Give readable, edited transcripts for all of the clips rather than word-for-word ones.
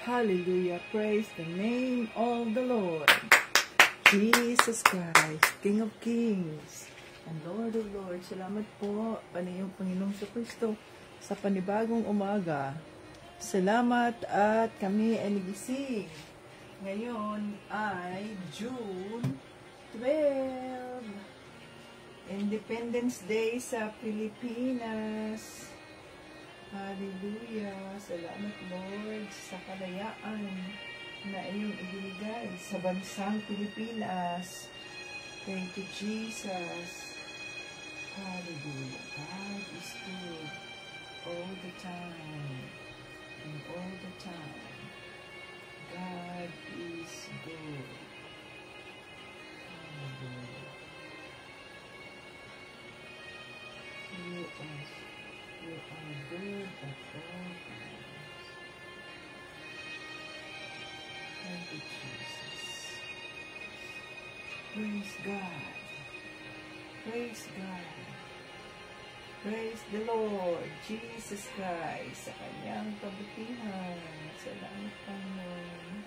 Hallelujah. Praise the name of the Lord. Jesus Christ, King of Kings, and Lord of Lords. Salamat po, Panayong Panginoong Kristo, sa panibagong umaga. Salamat at kami ay nagising. Ngayon ay June 12. Independence Day sa Pilipinas. Hallelujah. Salamat, Lord, sa kalayaan na iyong ibinigay sa bansang Pilipinas. Thank you, Jesus. Hallelujah. God is good all the time. And all the time. God is good. Hallelujah. You are good at all times. Thank you, Jesus. Praise God. Praise God. Praise the Lord, Jesus Christ, sa kanyang kabutihan. Salamat, Panginoon.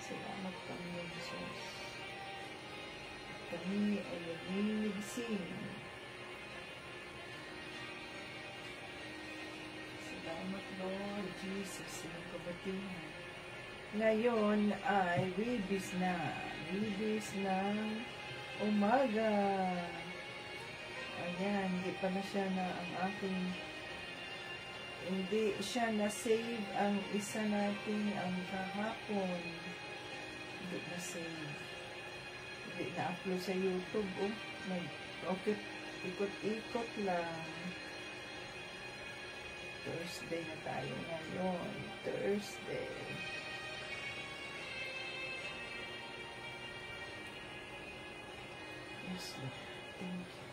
Salamat, Panginoon Jesus. Kami ay nagigising. Salamat, Lord Jesus, sa iyong kabutihan. Ngayon ay Wibis na. Wibis ng umaga. Ayan, hindi pa na siya na ang aking, hindi siya na-save ang isa natin ang kahapon. Hindi na-save. Hindi na-upload sa YouTube. Okay, ikot-ikot lang. Thursday na tayo ngayon. Thursday. Yes, Lord. Thank you.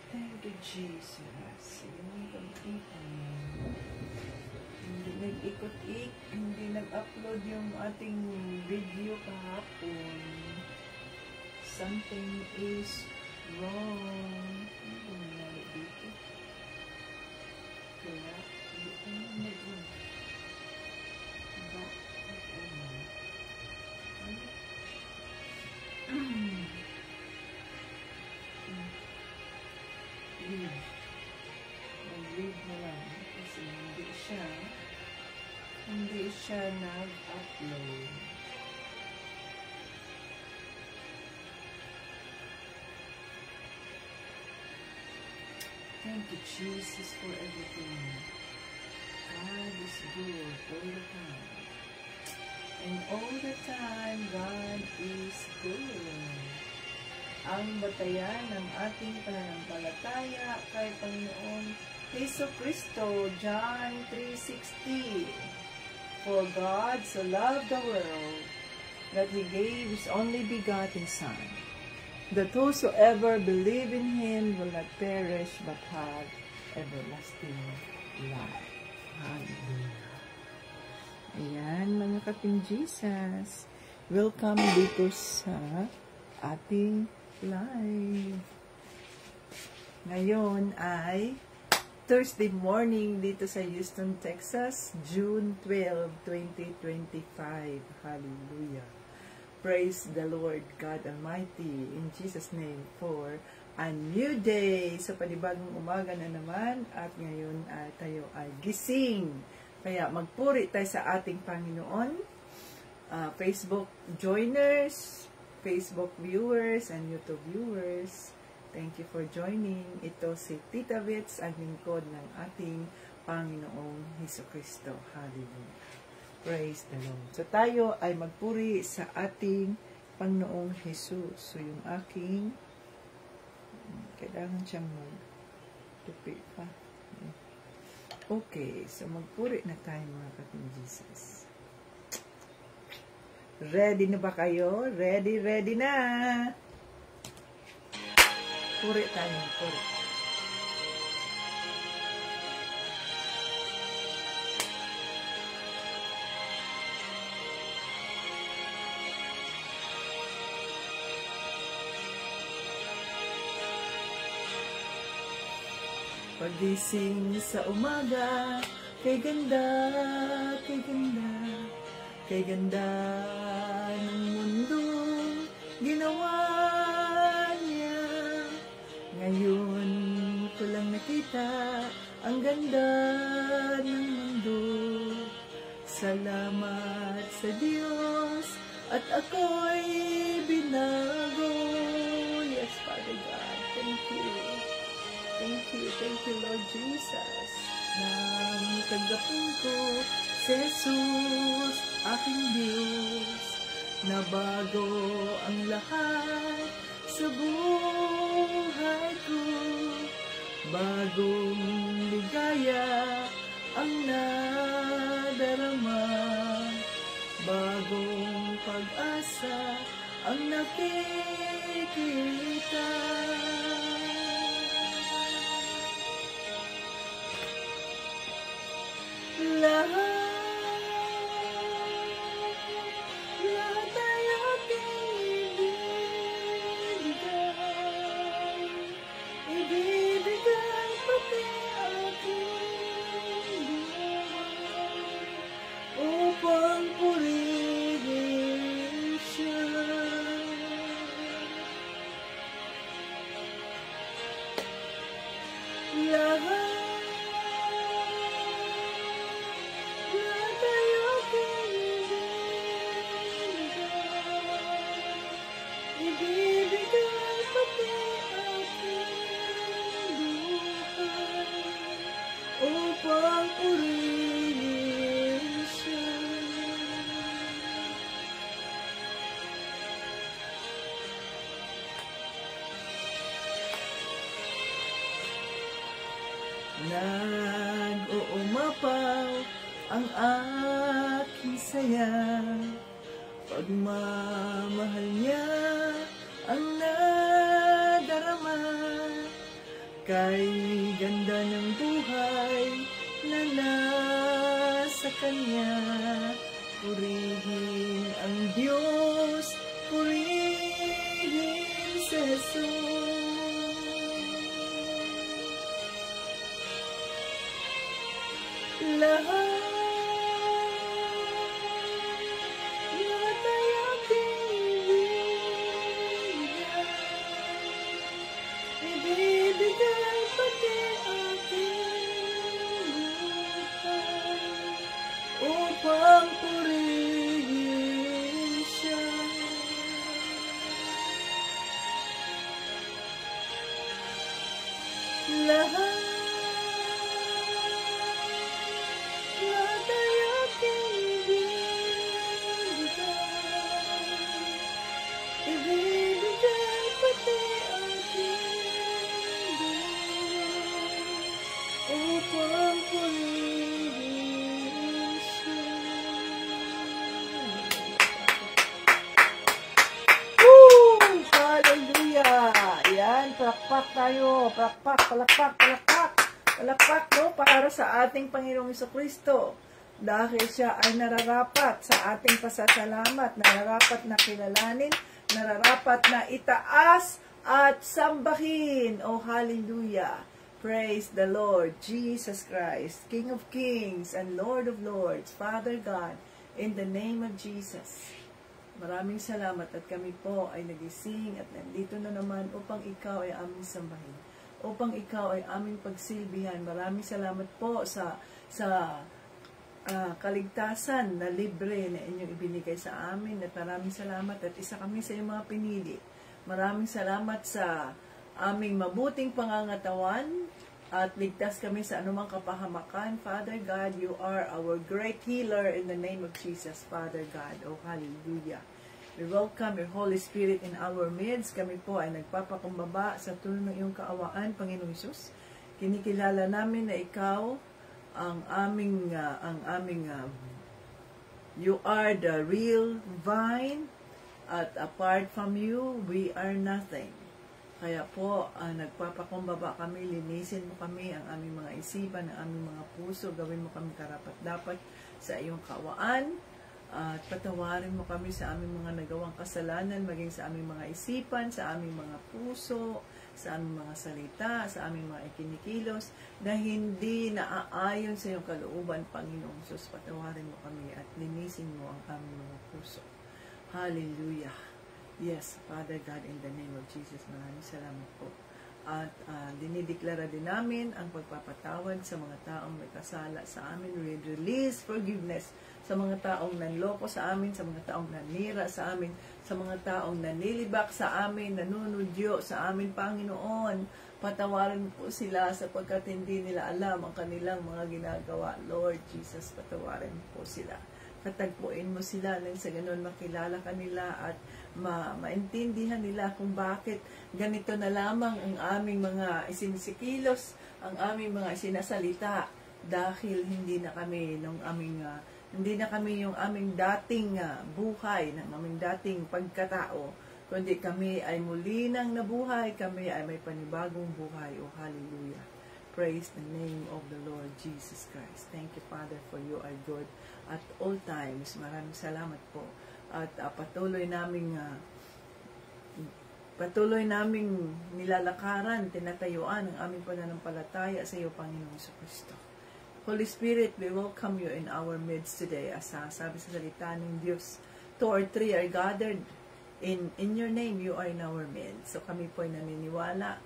Thank you, Jesus. Yung pagkitan. Hindi nag-ikot-ik, hindi nag-upload yung ating video kahapon. Something is wrong. Ano ba nangyari dito? Kaya, dito na nag-on. Mag-leave na lang kasi hindi siya nag-upload. Thank you, Jesus, for everything. God is good all the time. And all the time, God is good. Ang batayan ng ating pananampalataya kay Panginoong Jesucristo, John 3:16. For God so loved the world that He gave His only begotten Son, that whosoever believe in Him will not perish but have everlasting life. Hallelujah. Ayan, mga kaping Jesus. Welcome dito sa ating live. Ngayon ay Thursday morning dito sa Houston, Texas, June 12, 2025. Hallelujah. Praise the Lord God Almighty in Jesus' name for a new day. Sa panibagong umaga na naman at ngayon ay tayo ay gising. Kaya magpuri tayo sa ating Panginoon. Facebook joiners, Facebook viewers, and YouTube viewers, thank you for joining. Ito si Tita Vits, ang lingkod ng ating Panginoong Jesucristo. Hallelujah. Praise the Lord. So tayo ay magpuri sa ating Panginoong Jesus. So yung aking, kailangan siyang magtupi pa. Okay, so magpuri na tayo mga kapatid Jesus. Ready na ba kayo? Ready, ready na! Puri tayo, puri. Pagising sa umaga, Kay ganda, kay ganda, kay ganda ng mundo ginawa niya. Ngayon ko lang nakita ang ganda ng mundo. Salamat sa Diyos at ako'y binago. Yes, Father God, thank you. Thank you, Lord Jesus. Nang tanggapin ko si Jesus, aking Diyos, na bago ang lahat sa buhay ko. Bagong ligaya ang nadarama, bagong pag-asa ang nakikita. Lahat ay aking ibibigay pati aking buhay upang purihin siya. Ibibigay pati aking buhay upang purihin siya. Nag-uumapaw ang aking saya, pagmamahal niya ang nadarama. Kay ganda ng buhay na nasa kanya, purihin ang Diyos, purihin si Jesus. Lahat ay aking ibibigay pati aking buhay upang purihin siya. Lahat ay aking ibibigay pati aking buhay upang purihin siya. Woo! Hallelujah! Yan, palakpak tayo. Palakpak, palakpak, palakpak. Palakpak, no? Para sa ating Panginoong Jesucristo. Dahil siya ay nararapat sa ating pasasalamat, nararapat na kilalanin, nararapat na itaas at sambahin. Oh, hallelujah! Praise the Lord, Jesus Christ, King of Kings and Lord of Lords, Father God, in the name of Jesus. Maraming salamat at kami po ay nagising at nandito na naman upang ikaw ay aming sambahin, upang ikaw ay aming pagsilbihan. Maraming salamat po sa kaligtasan na libre na inyong ibinigay sa amin, at maraming salamat at isa kami sa iyong mga pinili. Maraming salamat sa aming mabuting pangangatawan at ligtas kami sa anumang kapahamakan. Father God, you are our great healer in the name of Jesus, Father God. Oh, hallelujah. We welcome your Holy Spirit in our midst. Kami po ay nagpapakumbaba sa tulong ng iyong kaawaan, Panginoong Hesus. Kinikilala namin na ikaw ang aming you are the real vine, at apart from you, we are nothing. Kaya po, nagpapakumbaba kami, linisin mo kami, ang aming mga isipan, ang aming mga puso, gawin mo kami karapat-dapat sa iyong kaawaan, at patawarin mo kami sa aming mga nagawang kasalanan, maging sa aming mga isipan, sa aming mga puso, sa aming mga salita, sa aming mga ikinikilos, na hindi naaayon sa iyong kalooban, Panginoong Sus. Patawarin mo kami at linisin mo ang aming mga puso. Hallelujah. Yes, Father God, in the name of Jesus, maraming salamat po. At dinideklara din namin ang pagpapatawad sa mga taong may kasala sa amin. We release forgiveness sa mga taong nanloko sa amin, sa mga taong nanira sa amin, sa mga taong nanilibak sa amin, nanunudyo sa amin, Panginoon. Patawarin po sila sapagkat hindi nila alam ang kanilang mga ginagawa. Lord Jesus, patawarin po sila. Katagpuin mo sila nang sa ganun makilala kanila at maintindihan nila kung bakit ganito na lamang ang aming mga isinisikilos, ang aming mga isinasalita dahil hindi na kami yung aming dating buhay, ng aming dating pagkatao, kundi kami ay muli nang nabuhay, kami ay may panibagong buhay. Oh, hallelujah. Praise the name of the Lord Jesus Christ. Thank you, Father, for you are good at all times. Maraming salamat po. At patuloy naming nilalakaran, tinatayuan ang aming pananampalataya sa iyo, Panginoong Kristo. Holy Spirit, we welcome you in our midst today. As sabi sa salita ng Diyos, 2 or 3 are gathered in your name, you are in our midst. So kami po ay naniniwala,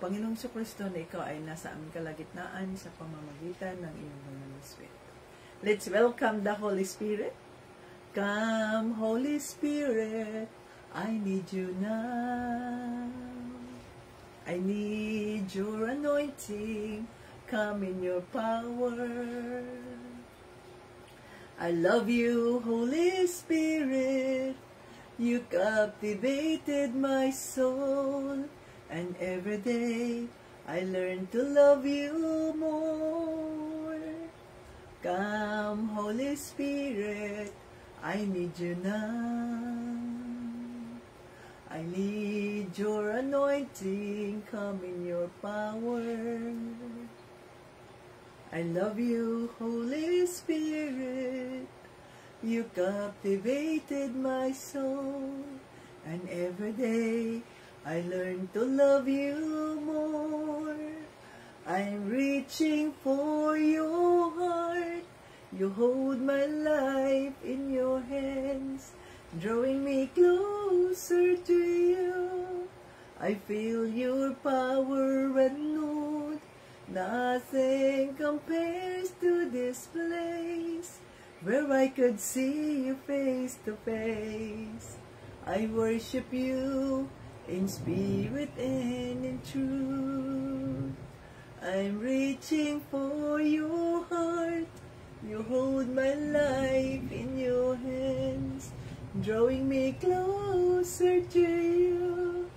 Panginoong Kristo, na ikaw ay nasa aming kalagitnaan sa pamamagitan ng iyong Holy Spirit. Let's welcome the Holy Spirit. Come, Holy Spirit, I need you now. I need your anointing. Come in your power. I love you, Holy Spirit. You captivated my soul. And every day I learn to love you more. Come, Holy Spirit, I need you now. I need your anointing. Come in your power. I love you, Holy Spirit. You captivated my soul. And every day I learn to love you more. I'm reaching for your heart. You hold my life in your hands, drawing me closer to you. I feel your power renewed. Nothing compares to this place, where I could see you face to face. I worship you in spirit and in truth. I'm reaching for your heart. You hold my life in your hands, drawing me closer to you.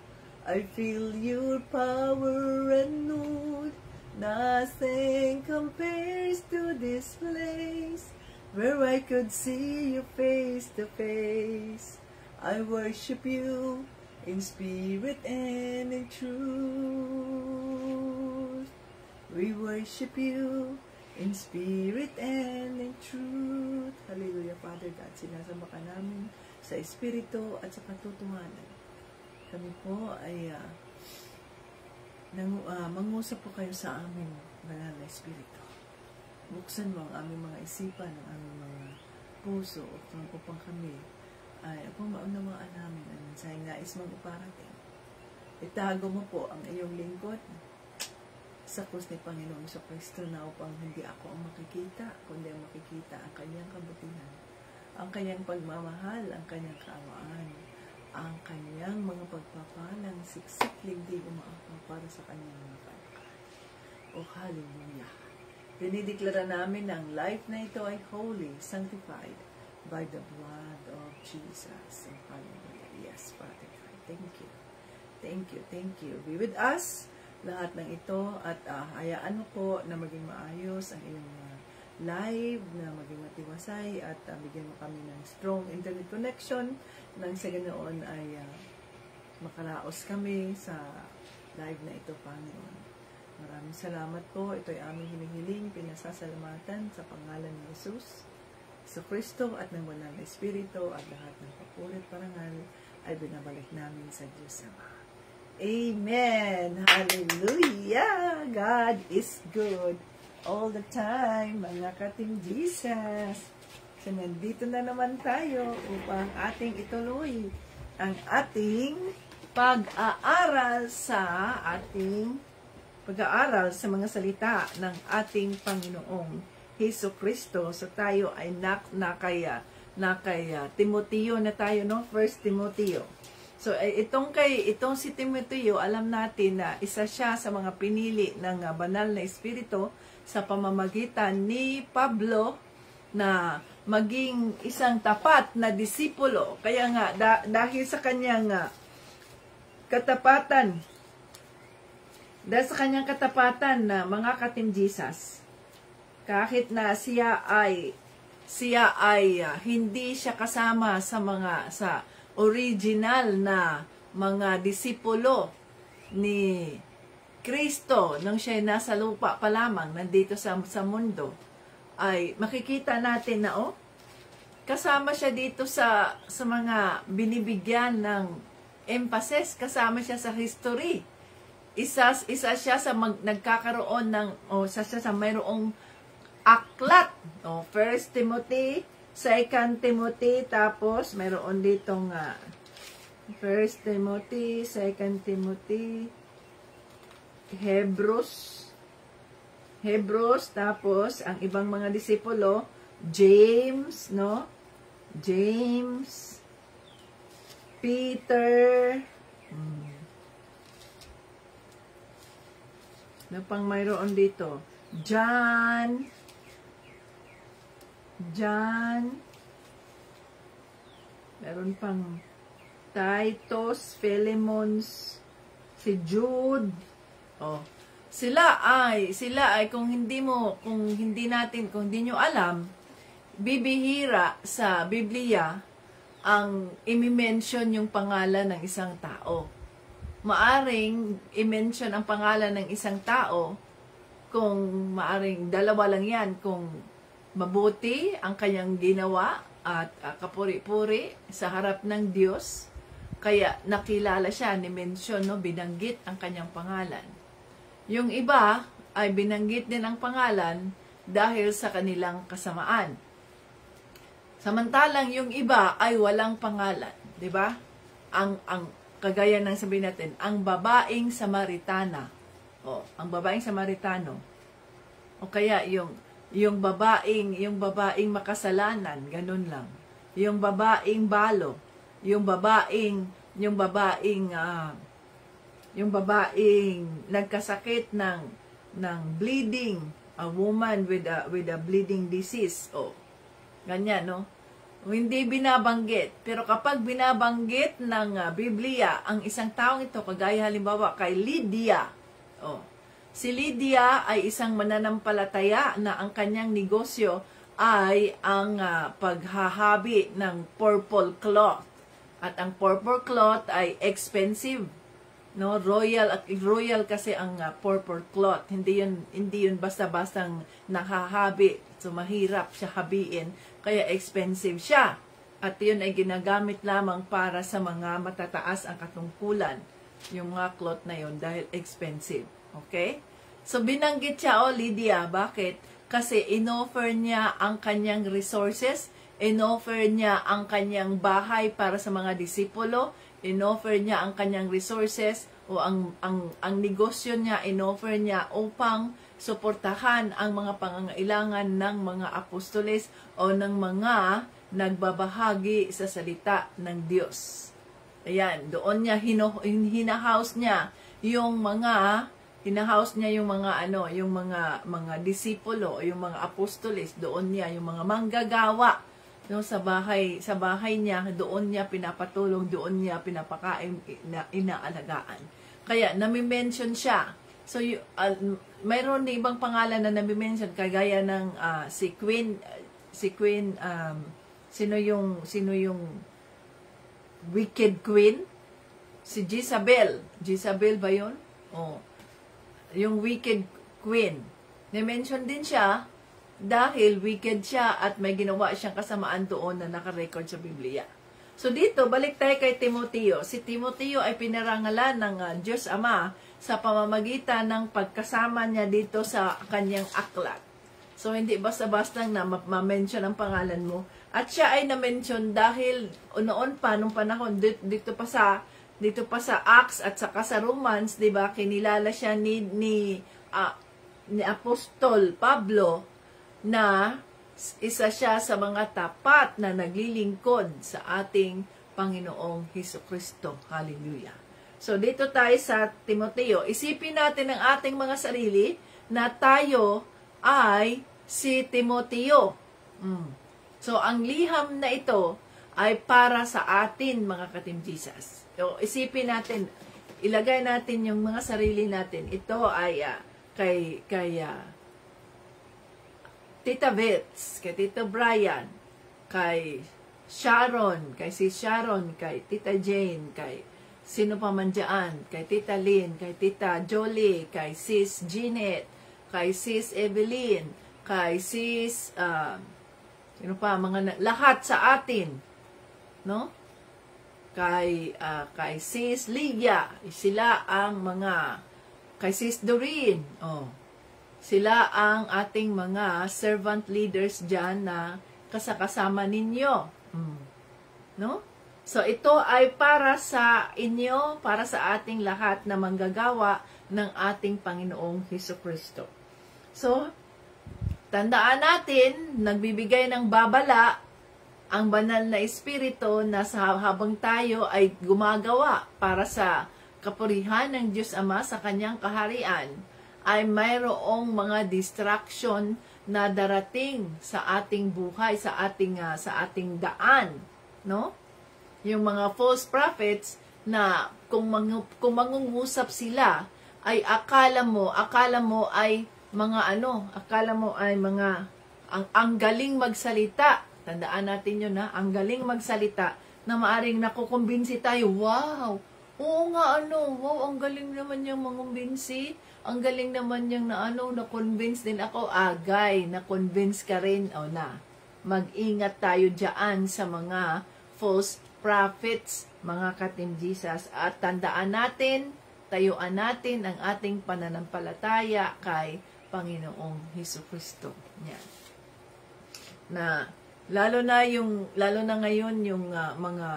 I feel your power renewed. Nothing compares to this place, where I could see you face to face. I worship you in spirit and in truth. We worship you in spirit and in truth. Hallelujah, Father God. Sinasamba ka namin sa espiritu at sa katotohanan. Kami po ay mangusap po kayo sa amin, banal na espiritu. Buksan mo ang aming mga isipan, ang aming mga puso, upang kami ay maunawaan namin ang mensaheng nais mong iparating. Itago mo po ang iyong lingkod sa krus ni Panginoong Kristo na upang hindi ako ang makikita, kundi ang makikita ang kanyang kabutihan, ang kanyang pagmamahal, ang kanyang kaawaan, ang kanyang mga pagpapalang siksik ligdig umaapaw para sa kanyang mga kalakal. Oh, hallelujah! Dinideklara namin na ang life na ito ay holy, sanctified by the blood of Jesus. Oh, hallelujah! Yes, Father God. Thank you. Thank you. Thank you. Be with us lahat ng ito at hayaan mo po na maging maayos ang iyong live, na maging matiwasay at bigyan mo kami ng strong internet connection nang sa ganoon ay makaraos kami sa live na ito, Panginoon. Maraming salamat po. Ito ay aming hinihiling, pinasasalamatan sa pangalan ni Jesus, sa Kristo at ng Banal na Espiritu, at lahat ng papurit parangal ay binabalik namin sa Diyos Ama. Amen. Hallelujah. God is good all the time, mga ka-Team Jesus. So, nandito na naman tayo upang ating ituloy ang ating pag-aaral sa mga salita ng ating Panginoong Hesus Kristo. So, tayo ay nakaya Timoteo na tayo, no? 1 Timoteo. So, itong si Timoteo, alam natin na isa siya sa mga pinili ng banal na Espiritu sa pamamagitan ni Pablo na maging isang tapat na disipulo. Kaya nga, dahil sa kanyang katapatan na mga ka-Team Jesus, kahit na siya ay hindi siya kasama sa original na mga disipulo ni Kristo nang siya nasa lupa pa lamang, nandito sa mundo, ay makikita natin na kasama siya dito sa mga binibigyan ng emphasis, kasama siya sa history. Isa siya sa nagkakaroon ng mayroong aklat. 1 Timothy, 2 Timothy, tapos mayroon ditong 1 Timothy, 2 Timothy, Hebrews, tapos ang ibang mga disipulo, James, no? James, Peter, ano pang mayroon dito? John, meron pang Titus, Philemons, si Jude. Sila ay kung hindi nyo alam, bibihira sa Biblia ang i-mention yung pangalan ng isang tao. Maaring i-mention ang pangalan ng isang tao kung maaring dalawa lang yan, kung mabuti ang kanyang ginawa at kapuri-puri sa harap ng Diyos, kaya nakilala siya, ni-mention, no, binanggit ang kanyang pangalan. Yung iba ay binanggit din ang pangalan dahil sa kanilang kasamaan. Samantalang yung iba ay walang pangalan, 'di ba? Ang kagaya ng sabihin natin, ang babaeng Samaritana. Ang babaeng Samaritano. O kaya yung babaeng makasalanan, ganun lang. Yung babaeng balo, yung babaeng nagkasakit ng bleeding, a woman with a bleeding disease. Ganyan, no? Hindi binabanggit. Pero kapag binabanggit ng Biblia ang isang taong ito, kagaya halimbawa kay Lydia. Si Lydia ay isang mananampalataya na ang kanyang negosyo ay ang paghahabi ng purple cloth. At ang purple cloth ay expensive. No, royal kasi ang purple cloth. Hindi yun basta-bastang nakahabi. So mahirap siya habiin, kaya expensive siya. At yun ay ginagamit lamang para sa mga matataas ang katungkulan, yung mga cloth na yun, dahil expensive. Okay? So binanggit siya, Lydia, bakit? Kasi inoffer niya ang kanyang resources, inoffer niya ang kanyang bahay para sa mga disipulo, inoffer niya ang kanyang resources o ang negosyo niya, inoffer niya upang suportahan ang mga pangangailangan ng mga apostoles o ng mga nagbabahagi sa salita ng Diyos. Ayan, doon niya hinahouse niya yung mga mga disipulo, yung mga apostoles, doon niya yung mga manggagawa. No, sa bahay niya, doon niya pinapatulong, doon niya pinapakain, inaalagaan. Kaya nami-mention siya. So mayroon din ibang pangalan na nami-mention, kagaya ng si Queen, sino yung wicked queen? Si Jezabel. Jezabel ba yun? Yung wicked queen. Na-mention din siya dahil wicked siya at may ginawa siyang kasamaan doon na nakarecord sa Biblia. So dito, balik tayo kay Timoteo. Si Timoteo ay pinarangalan ng Diyos Ama sa pamamagitan ng pagkasama niya dito sa kanyang aklat. So hindi basta-basta na ma-mention ang pangalan mo. At siya ay na-mention dahil noon pa, nung panahon, dito pa sa Acts at saka sa Romans, di ba, kinilala siya ni Apostol Pablo na isa siya sa mga tapat na naglilingkod sa ating Panginoong Hesukristo. Hallelujah. So, dito tayo sa Timoteo. Isipin natin ang ating mga sarili na tayo ay si Timoteo. So, ang liham na ito ay para sa atin, mga ka-Team Jesus. So, isipin natin, ilagay natin yung mga sarili natin. Ito ay kay Tita Vets, kay Tito Brian, kay Sharon, kay Sis Sharon, kay Tita Jane, kay sino pa man dyan, kay Tita Lynn, kay Tita Jolie, kay Sis Jeanette, kay Sis Evelyn, kay Sis, sino pa, lahat sa atin, no? Kay Sis Lydia, sila ang kay Sis Doreen, sila ang ating mga servant leaders dyan na kasama ninyo. No? So, ito ay para sa inyo, para sa ating lahat na manggagawa ng ating Panginoong Hesukristo. So, tandaan natin, nagbibigay ng babala ang banal na espiritu na habang tayo ay gumagawa para sa kapurihan ng Diyos Ama sa kanyang kaharian, ay mayroong mga distraction na darating sa ating buhay, sa ating daan, no? Yung mga false prophets na kung mangungusap sila ay akala mo ay ang galing magsalita. Tandaan natin yun, ang galing magsalita na maaring nakukumbinsi tayo. Wow! Oo nga, wow, ang galing naman yung mangumbinsi. Ang galing naman yung na-convince din ako. Agay, na-convince ka rin. Mag-ingat tayo dyan sa mga false prophets, mga ka-Team Jesus. At tandaan natin, tayuan natin ang ating pananampalataya kay Panginoong Hesukristo. Yan. Lalo na ngayon yung mga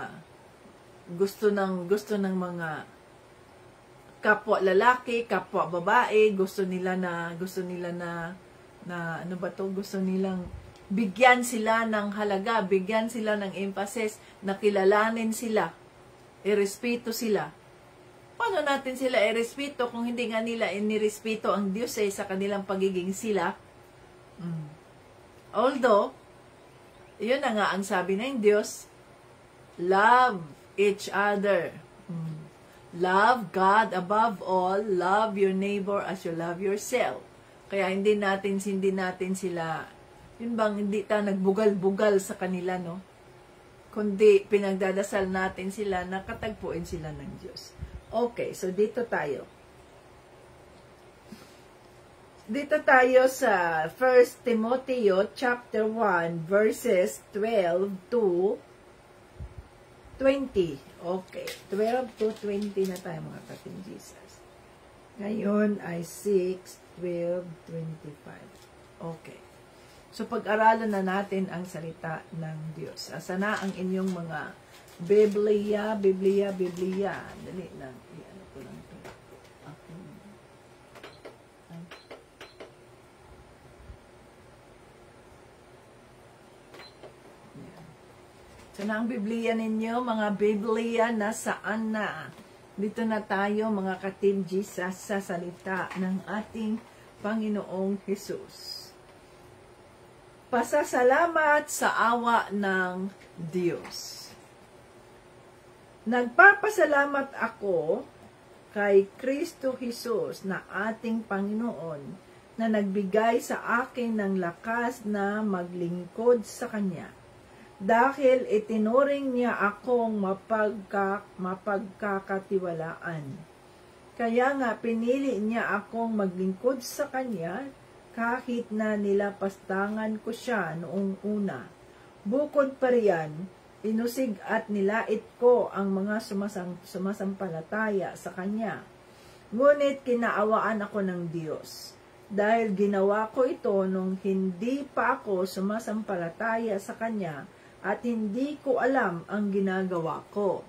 gusto ng mga kapwa lalaki, kapwa babae, gusto nila na gusto nilang bigyan sila ng halaga, bigyan sila ng emphasis, na kilalanin sila, irespeto sila. Paano natin sila irespeto kung hindi nga nila inirespeto ang Diyos sa kanilang pagiging sila? Although, yun na nga ang sabi ng Diyos, love each other. Love God above all, love your neighbor as you love yourself. Kaya hindi natin sila, yun bang hindi tayo nagbugal-bugal sa kanila, no? Kundi pinagdadasal natin sila na katagpuin sila ng Diyos. Okay, so dito tayo. Dito tayo sa 1 Timoteo chapter 1 verses 12 to 20. Okay, 12 to 20 na tayo, mga ka-Team Jesus. Ngayon ay 6, 12, 25. Okay. So, pag-aralan na natin ang salita ng Diyos. Asa na ang inyong mga Biblia. Dali lang. Ano ko lang ito. So, na ang Biblia ninyo, mga Biblia, nasaan na? Dito na tayo, mga ka-Team Jesus, sa salita ng ating Panginoong Hesus. Pasasalamat sa awa ng Diyos. Nagpapasalamat ako kay Kristo Jesus na ating Panginoon na nagbigay sa akin ng lakas na maglingkod sa Kanya. Dahil itinuring niya akong mapagkakatiwalaan. Kaya nga pinili niya akong maglingkod sa Kanya kahit na nilapastangan ko siya noong una. Bukod pa riyan, Inusig at nilait ko ang mga sumasampalataya sa Kanya. Ngunit kinaawaan ako ng Diyos, dahil ginawa ko ito nung hindi pa ako sumasampalataya sa Kanya at hindi ko alam ang ginagawa ko.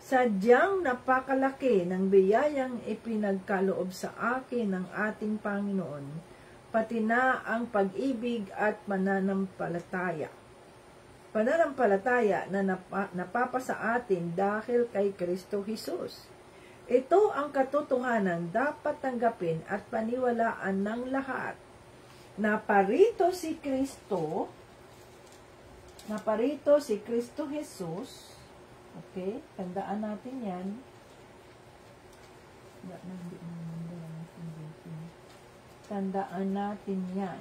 Sadyang napakalaki ng biyayang ipinagkaloob sa akin ng ating Panginoon, pati na ang pag-ibig at pananampalataya. Pananampalataya na napapasa atin dahil kay Kristo Jesus. Ito ang katotohanan dapat tanggapin at paniwalaan ng lahat. Naparito si Kristo Jesus. Okay? Tandaan natin yan. Tandaan natin yan.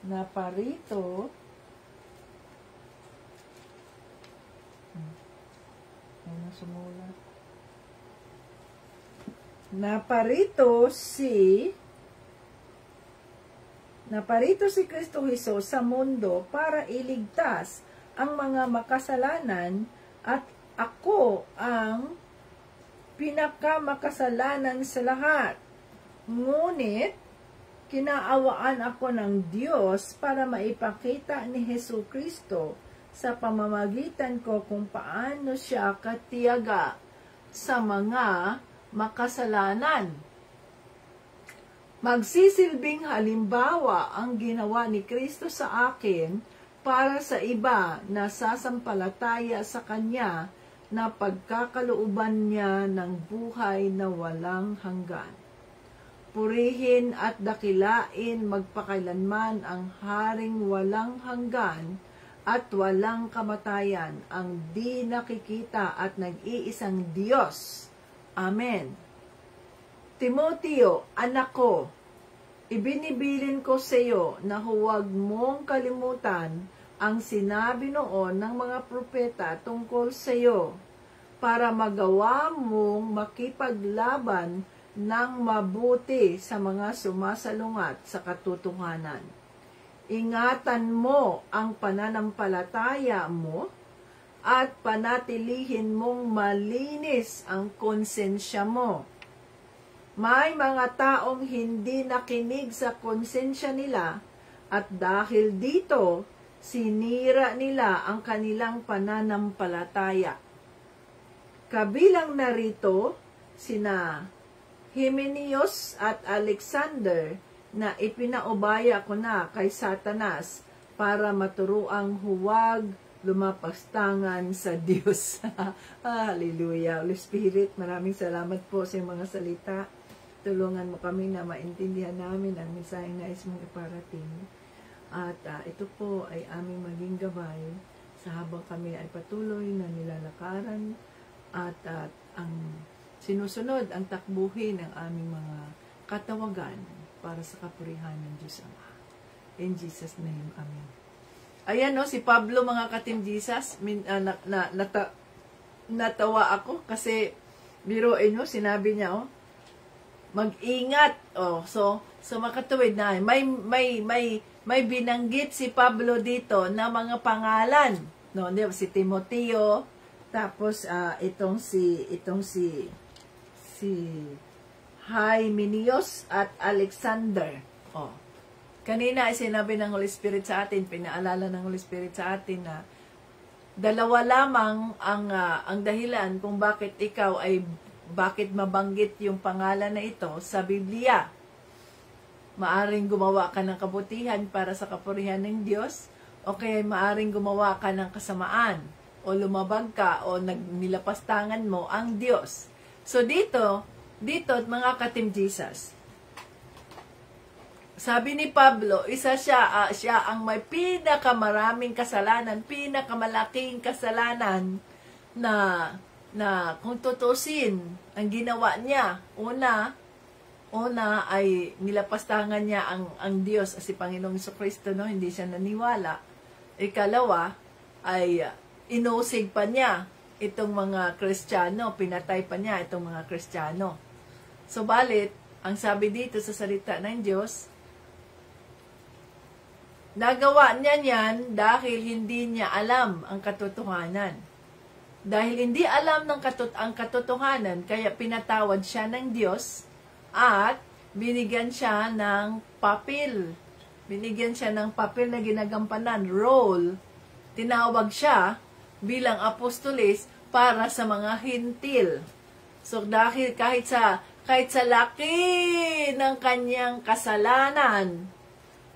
Naparito Naparito si Kristo Jesus sa mundo para iligtas ang mga makasalanan at ako ang pinakamakasalanan sa lahat. Ngunit, kinaawaan ako ng Diyos para maipakita ni Hesus Kristo sa pamamagitan ko kung paano siya katiyaga sa mga makasalanan. Magsisilbing halimbawa ang ginawa ni Kristo sa akin para sa iba na sasampalataya sa Kanya na pagkakalooban niya ng buhay na walang hanggan. Purihin at dakilain magpakailanman ang Haring walang hanggan at walang kamatayan, ang di nakikita at nag-iisang Diyos. Amen. Timoteo, anak ko, ibinibilin ko sa iyo na huwag mong kalimutan ang sinabi noon ng mga propeta tungkol sa iyo, para magawa mong makipaglaban ng mabuti sa mga sumasalungat sa katotohanan. Ingatan mo ang pananampalataya mo at panatilihin mong malinis ang konsensya mo. May mga taong hindi nakinig sa konsensya nila at dahil dito, sinira nila ang kanilang pananampalataya. Kabilang narito sina Hymenaeus at Alexander na ipinaubaya ko na kay Satanas para maturuang huwag lumapastangan sa Diyos. Hallelujah. Holy Spirit, maraming salamat po sa mga salita. Tulungan mo kami na maintindihan namin ang mensaheng nais mong iparating. At ito po ay aming maging gabay sa habang kami ay patuloy na nilalakaran at ang sinusunod ang takbuhin ng aming mga katawagan para sa kapurihan ng Diyos Ama. In Jesus' name, Amen. Ayan, no, si Pablo, mga ka-Team Jesus, natawa ako kasi biruin, no, sinabi niya, mag-ingat. So makatuwid na. May binanggit si Pablo dito na mga pangalan, no, di ba? Si Timoteo, tapos itong si Hymenaeus at Alexander. Kanina ay sinabi ng Holy Spirit sa atin, pinaalala ng Holy Spirit sa atin na dalawa lamang ang dahilan kung bakit bakit mabanggit yung pangalan na ito sa Biblia. Maaring gumawa ka ng kabutihan para sa kapurihan ng Diyos, o kaya maaring gumawa ka ng kasamaan, o lumabag ka, o nilapastangan mo ang Diyos. So dito, mga ka-Team Jesus, sabi ni Pablo, siya ang may pinakamalaking kasalanan na kung tutusin ang ginawa niya. Una ay nilapastangan niya ang Diyos si Panginoong Jesucristo, no? Hindi siya naniwala. Ikalawa ay inusig pa niya itong mga Kristiyano, pinatay pa niya itong mga Kristiyano. Subalit, ang sabi dito sa salita ng Diyos, Nagawa niya yan dahil hindi niya alam ang katotohanan. Dahil hindi alam ang katotohanan, kaya pinatawad siya ng Diyos at binigyan siya ng papel. Binigyan siya ng papel na ginagampanan, role. Tinawag siya bilang apostolis para sa mga hintil. So dahil kahit sa laki ng kanyang kasalanan,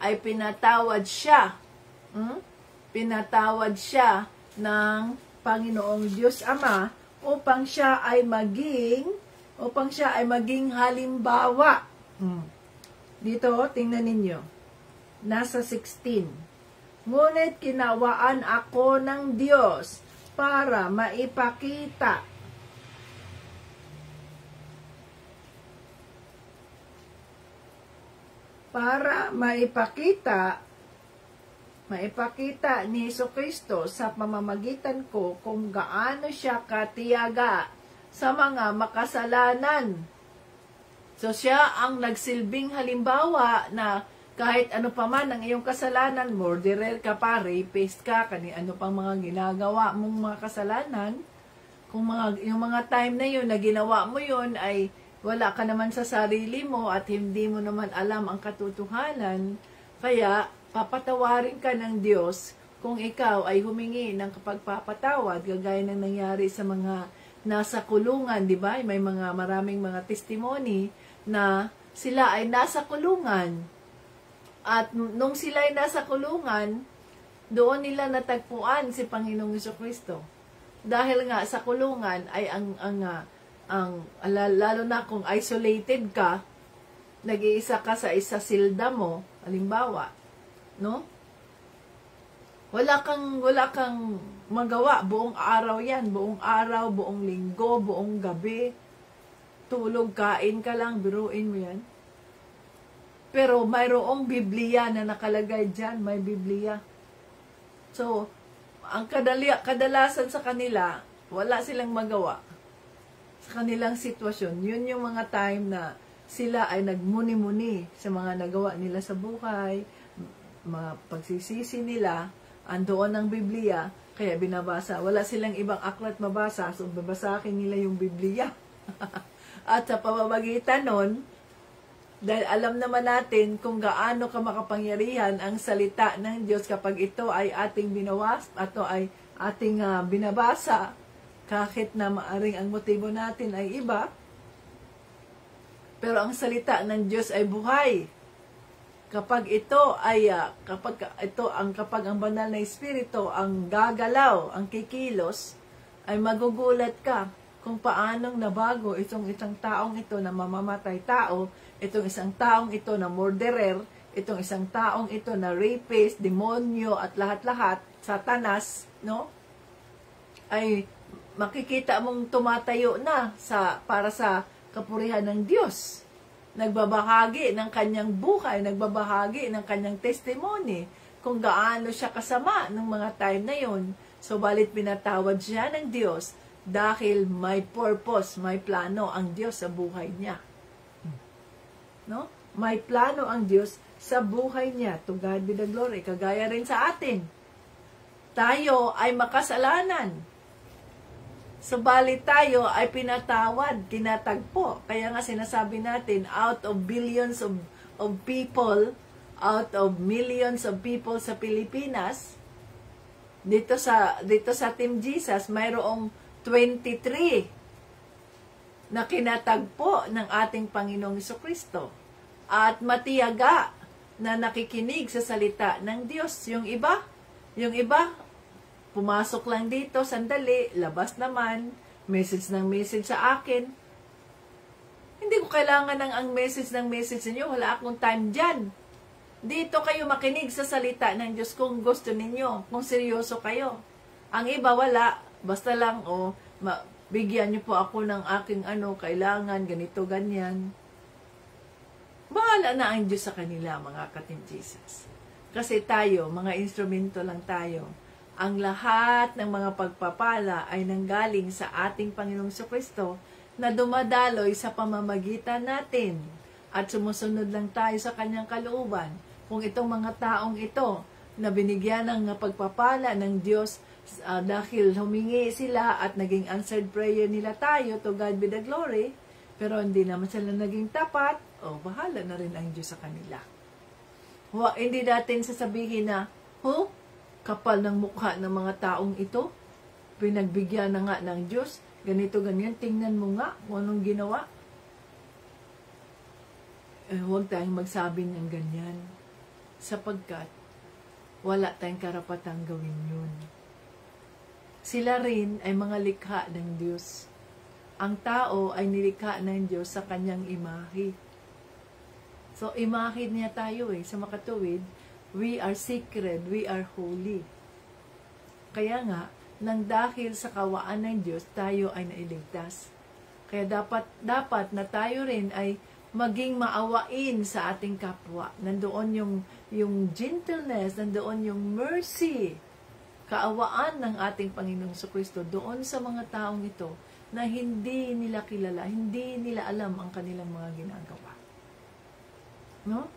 ay pinatawad siya. Pinatawad siya ng Panginoong Diyos Ama upang siya ay maging halimbawa. Dito, tingnan ninyo. Nasa 16. Ngunit kinawaan ako ng Diyos para maipakita ni Jesucristo sa pamamagitan ko kung gaano siya katiyaga sa mga makasalanan. So siya ang nagsilbing halimbawa na kahit ano pa man ang iyong kasalanan, murderer ka pa, rapist ka, ano pang mga ginagawa mong mga kasalanan, kung yung mga time na yun na ginawa mo yun ay wala ka naman sa sarili mo at hindi mo naman alam ang katotohanan, kaya papatawarin ka ng Diyos kung ikaw ay humingi ng kapagpapatawad, gagaya ng nangyari sa mga nasa kulungan, di ba? May maraming mga testimony na sila ay nasa kulungan. At nung sila ay nasa kulungan, doon nila natagpuan si Panginoong Jesucristo. Dahil nga sa kulungan ay lalo na kung isolated ka, nag-iisa ka sa isa silda mo, halimbawa, no? Wala kang magawa, buong araw yan, buong araw, buong linggo, buong gabi, tulog, kain ka lang, biruin mo yan. Pero mayroong Biblia na nakalagay dyan, may Biblia. So, ang kadalasan sa kanila, wala silang magawa sa kanilang sitwasyon. Yun yung mga time na sila ay nagmuni-muni sa mga nagawa nila sa buhay, mga pagsisisi nila, andoon ang Biblia, kaya binabasa. Wala silang ibang aklat mabasa, so babasahin nila yung Biblia. At sa pamamagitan nun, dahil alam naman natin kung gaano ka makapangyarihan ang salita ng Diyos kapag ito ay ating binabasa, kahit na maaring ang motibo natin ay iba, pero ang salita ng Diyos ay buhay. Kapag ang banal na espiritu ang gagalaw, ang kikilos, ay magugulat ka kung paanong nabago itong taong ito na mamamatay tao, itong isang taong ito na murderer, itong isang taong ito na rapist, demonyo at lahat-lahat, satanas, no? Ay makikita mong tumatayo na para sa kapurihan ng Diyos. Nagbabahagi ng kanyang buhay, nagbabahagi ng kanyang testimony kung gaano siya kasama ng mga time na yon. So, balit pinatawad siya ng Diyos dahil may purpose, may plano ang Diyos sa buhay niya. No? May plano ang Diyos sa buhay niya. To God be the glory. Kagaya rin sa atin. Tayo ay makasalanan. Subalit tayo ay pinatawad, tinatagpo. Kaya nga sinasabi natin, out of billions of people, out of millions of people sa Pilipinas, dito sa Team Jesus, mayroong 23 na kinatagpo ng ating Panginoong Jesucristo. At matiyaga na nakikinig sa salita ng Diyos. Yung iba, pumasok lang dito, sandali, labas naman, message sa akin. Hindi ko kailangan ang message ninyo, wala akong time dyan. Dito kayo makinig sa salita ng Diyos kung gusto ninyo, kung seryoso kayo. Ang iba wala, basta lang, bigyan niyo po ako ng aking kailangan, ganito, ganyan. Bahala na ang Diyos sa kanila, mga ka-Team Jesus. Kasi tayo, mga instrumento lang tayo. Ang lahat ng mga pagpapala ay nanggaling sa ating Panginoong Jesucristo na dumadaloy sa pamamagitan natin. At sumusunod lang tayo sa kanyang kalooban. Kung itong mga taong ito na binigyan ng pagpapala ng Diyos dahil humingi sila at naging answered prayer nila tayo, to God be the glory, pero hindi naman sila naging tapat, bahala na rin ang Diyos sa kanila. Hindi natin sasabihin na, kapal ng mukha ng mga taong ito, pinagbigyan na nga ng Diyos, ganito, ganyan, tingnan mo nga kung anong ginawa. Huwag tayong magsabi ng ganyan, sapagkat wala tayong karapatang gawin yun. Sila rin ay mga likha ng Diyos. Ang tao ay nilikha ng Diyos sa kanyang imahe. So, imahe niya tayo sa makatuwid, we are sacred, we are holy. Kaya nga, nang dahil sa kawaan ng Diyos, tayo ay nailigtas. Kaya dapat na tayo rin ay maging maawain sa ating kapwa. Nandoon yung gentleness, nandoon yung mercy, kaawaan ng ating Panginoong Jesucristo doon sa mga taong ito na hindi nila kilala, hindi nila alam ang kanilang mga ginagawa. No?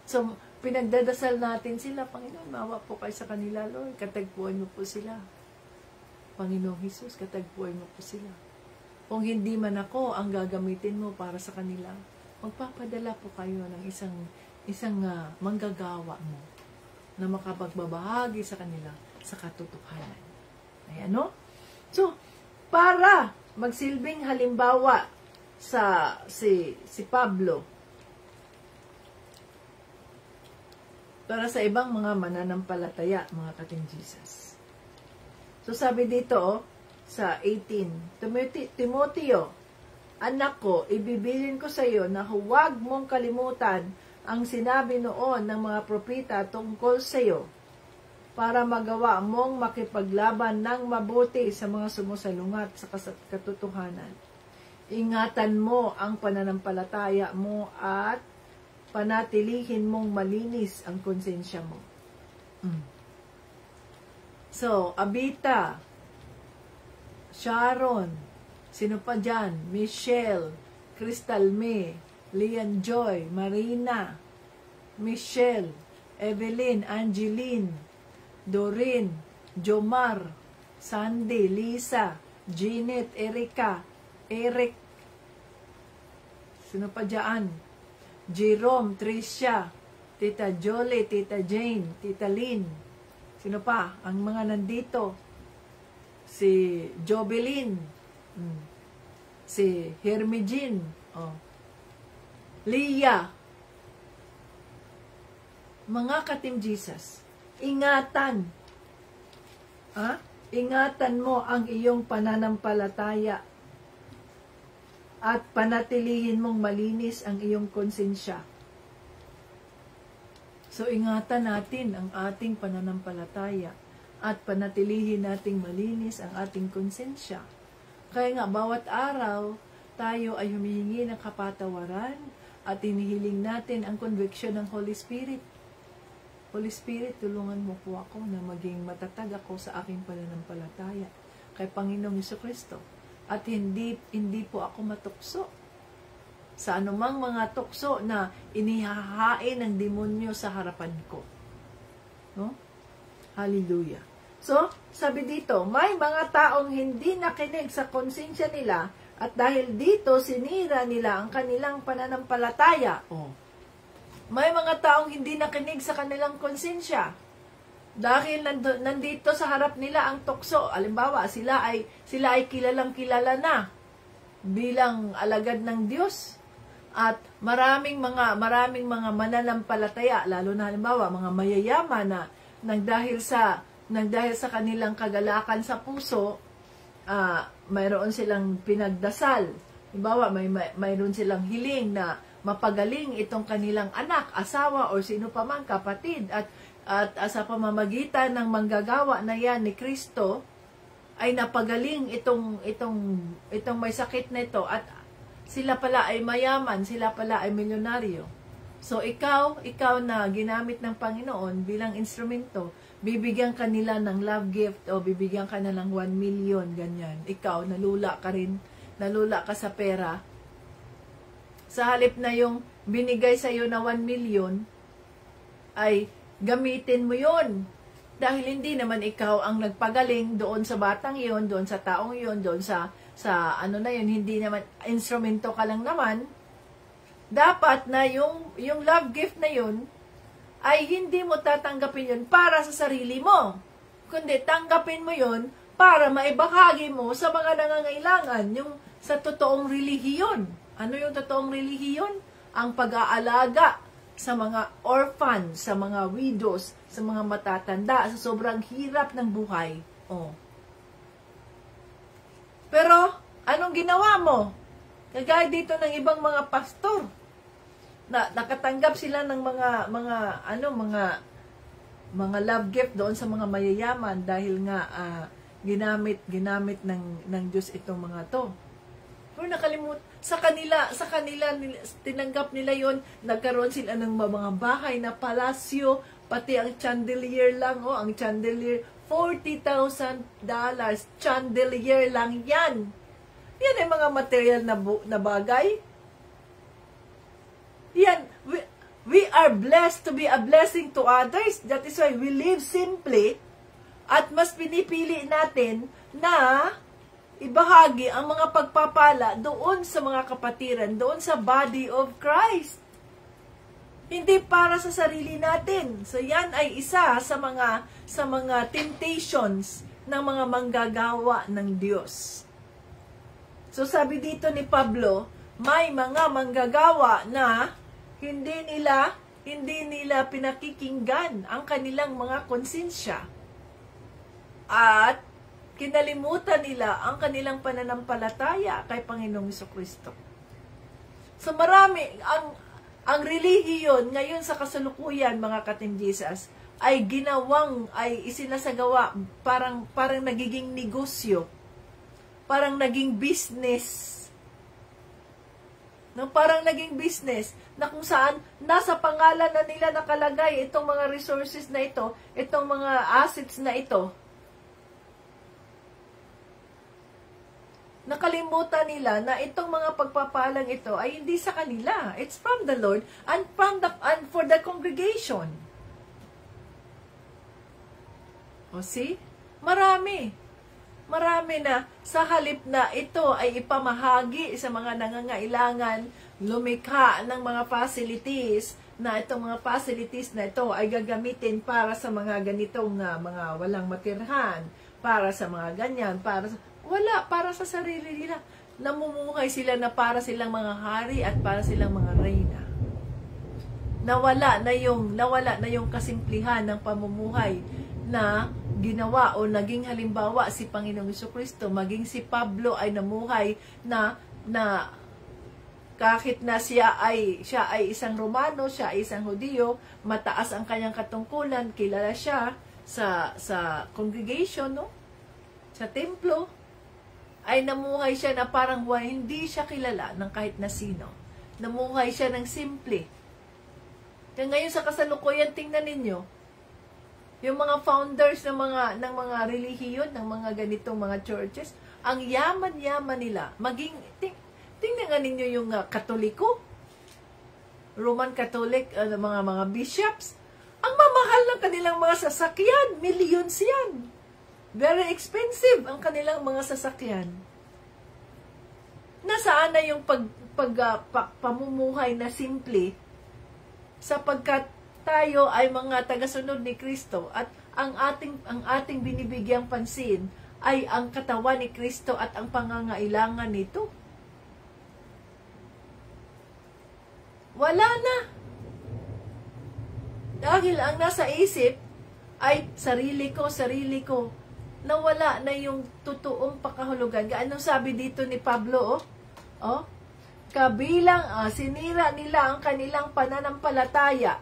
So, pinagdadasal natin sila, Panginoon, maawa po kayo sa kanila, Lord. Katagpuan mo po sila. Panginoong Jesus, katagpuan mo po sila. Kung hindi man ako ang gagamitin mo para sa kanila, magpapadala po kayo ng isang manggagawa mo na makapagbabahagi sa kanila sa katotohanan. Ayan, no? So, para magsilbing halimbawa sa si Pablo, para sa ibang mga mananampalataya, mga kating Jesus. So, sabi dito, sa 18, Timoteo, anak ko, ibibilin ko sa iyo na huwag mong kalimutan ang sinabi noon ng mga propeta tungkol sa iyo para magawa mong makipaglaban ng mabuti sa mga sumusalungat sa katotohanan. Ingatan mo ang pananampalataya mo at panatilihin mong malinis ang konsensya mo. So, Abita, Sharon, sino pa dyan? Michelle, Crystal May, Lian Joy, Marina, Michelle, Evelyn, Angeline, Doreen, Jomar, Sandy, Lisa, Jeanette, Erica, Eric, sino pa dyan? Jerome, Tricia, Tita Jolie, Tita Jane, Tita Lynn, sino pa? Ang mga nandito, si Jobelyn, si Hermigine, Leah, mga ka-Team Jesus, ingatan, ingatan mo ang iyong pananampalataya at panatilihin mong malinis ang iyong konsensya. So, ingatan natin ang ating pananampalataya at panatilihin nating malinis ang ating konsensya. Kaya nga, bawat araw, tayo ay humihingi ng kapatawaran at hinihiling natin ang conviction ng Holy Spirit. Holy Spirit, tulungan mo po ako na maging matatag ako sa aking pananampalataya kay Panginoong Jesucristo. At hindi po ako matukso sa anumang mga tukso na inihahain ng demonyo sa harapan ko. No? Hallelujah. So, sabi dito, may mga taong hindi nakinig sa konsensya nila at dahil dito sinira nila ang kanilang pananampalataya. May mga taong hindi nakinig sa kanilang konsensya dahil nandito sa harap nila ang tukso. Halimbawa, sila ay kilalang-kilala na bilang alagad ng Diyos. At maraming mga mananampalataya, lalo na halimbawa mga mayayaman na nang dahil sa kanilang kagalakan sa puso, mayroon silang pinagdasal. Halimbawa, mayroon silang hiling na mapagaling itong kanilang anak, asawa, o sino pa man, kapatid, at sa pamamagitan ng manggagawa na yan ni Kristo, ay napagaling itong may sakit na ito, at sila pala ay mayaman, sila pala ay milyonaryo. So, ikaw na ginamit ng Panginoon bilang instrumento, bibigyan ka nila ng love gift o bibigyan ka na ng 1 million, ganyan. Ikaw, nalula ka sa pera. Sa halip na yung binigay sa iyo na 1 million, ay gamitin mo yon. Dahil hindi naman ikaw ang nagpagaling doon sa batang yon, doon sa taong yon, doon sa ano na yun, hindi naman, instrumento ka lang naman. Dapat na yung love gift na yun, ay hindi mo tatanggapin yun para sa sarili mo. Kundi tanggapin mo yun para maibahagi mo sa mga nangangailangan, yung sa totoong relihiyon. Ano yung totoong relihiyon? Ang pag-aalaga sa mga orphan, sa mga widows, sa mga matatanda, sa sobrang hirap ng buhay. Oh. Pero, anong ginawa mo? Kagaya dito ng ibang mga pastor, na nakatanggap sila ng mga love gift doon sa mga mayayaman dahil nga ginamit ng Diyos itong mga to. Pero nakalimut sa kanila tinanggap nila yon, nagkaroon sila ng mga bahay na palasyo, pati ang chandelier lang, ang chandelier $40,000, chandelier lang yan. Yan ay mga material na bagay. Yan, we are blessed to be a blessing to others. That is why we live simply, at mas pinipili natin na ibahagi ang mga pagpapala doon sa mga kapatiran, doon sa body of Christ. Hindi para sa sarili natin. So yan ay isa sa mga temptations ng mga manggagawa ng Diyos. So sabi dito ni Pablo, may mga manggagawa na hindi nila pinakikinggan ang kanilang mga konsensya. At kinalimutan nila ang kanilang pananampalataya kay Panginoong Jesucristo. So marami, ang relihiyon ngayon sa kasalukuyan, mga ka-Team Jesus, ay isinasagawa, parang nagiging negosyo, parang naging business. No, parang naging business, na kung saan nasa pangalan na nila nakalagay itong mga resources na ito, itong mga assets na ito. Nakalimutan nila na itong mga pagpapalang ito ay hindi sa kanila. It's from the Lord and for the congregation. O see? Marami na sa halip na ito ay ipamahagi sa mga nangangailangan, lumikha ng mga facilities, na itong mga facilities na ito ay gagamitin para sa mga ganitong mga walang matirhan, para sa mga ganyan, para sa sarili nila. Namumuhay sila na para silang mga hari at para silang mga reyna. Nawala na yung kasimplihan ng pamumuhay na ginawa o naging halimbawa si Panginoong Jesucristo, maging si Pablo ay namuhay na kahit na siya ay isang Romano, siya ay isang Hudiyo, mataas ang kanyang katungkulan, kilala siya sa congregation, no? Sa templo, ay namuhay siya na parang hindi siya kilala ng kahit na sino. Namuhay siya ng simple. Kaya ngayon sa kasalukuyan, tingnan ninyo, yung mga founders ng mga relihiyon, ng mga ganitong mga churches, ang yaman-yaman nila, tingnan ninyo yung Katoliko, Roman Catholic, mga bishops, ang mamahal ng kanilang mga sasakyan, millions yan. Very expensive ang kanilang mga sasakyan. Nasaan na yung pamumuhay na simple, sapagkat tayo ay mga tagasunod ni Kristo at ang ating binibigyang pansin ay ang katawan ni Kristo at ang pangangailangan nito. Wala na. Dahil ang nasa isip ay sarili ko. Nawala na yung totoong pakahulugan. Anong sabi dito ni Pablo? Kabilang, sinira nila ang kanilang pananampalataya.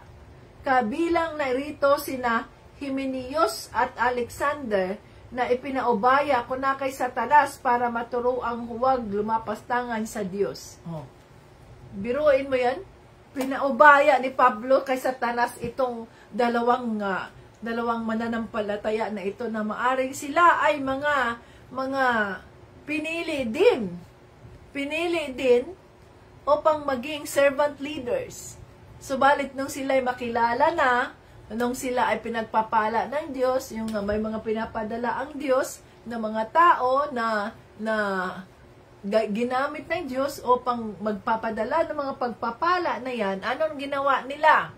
Kabilang narito sina Hymenaeus at Alexander na ipinaubaya ko na kay Satanas para maturuang huwag lumapastangan sa Diyos. Biruin mo yan? Pinaubaya ni Pablo kay Satanas itong dalawang mananampalataya na ito na maaring sila ay mga pinili din upang maging servant leaders. Subalit nung sila'y makilala na nung sila ay pinagpapala ng Diyos, yung may mga pinapadala ang Diyos na mga tao na ginamit ng Diyos upang magpapadala ng mga pagpapala na yan, anong ginawa nila?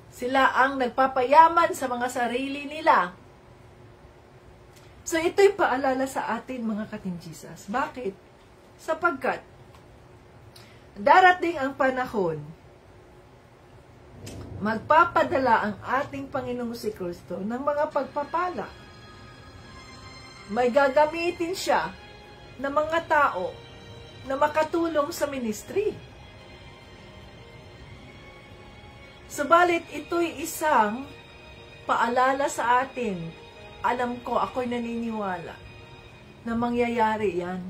Sila ang nagpapayaman sa mga sarili nila. So, ito'y paalala sa atin, mga katinjisas. Bakit? Sapagkat, darating ang panahon, magpapadala ang ating Panginoong si Kristo ng mga pagpapala. May gagamitin siya ng mga tao na makatulong sa ministry. Subalit, ito'y isang paalala sa atin. Alam ko, ako'y naniniwala na mangyayari yan.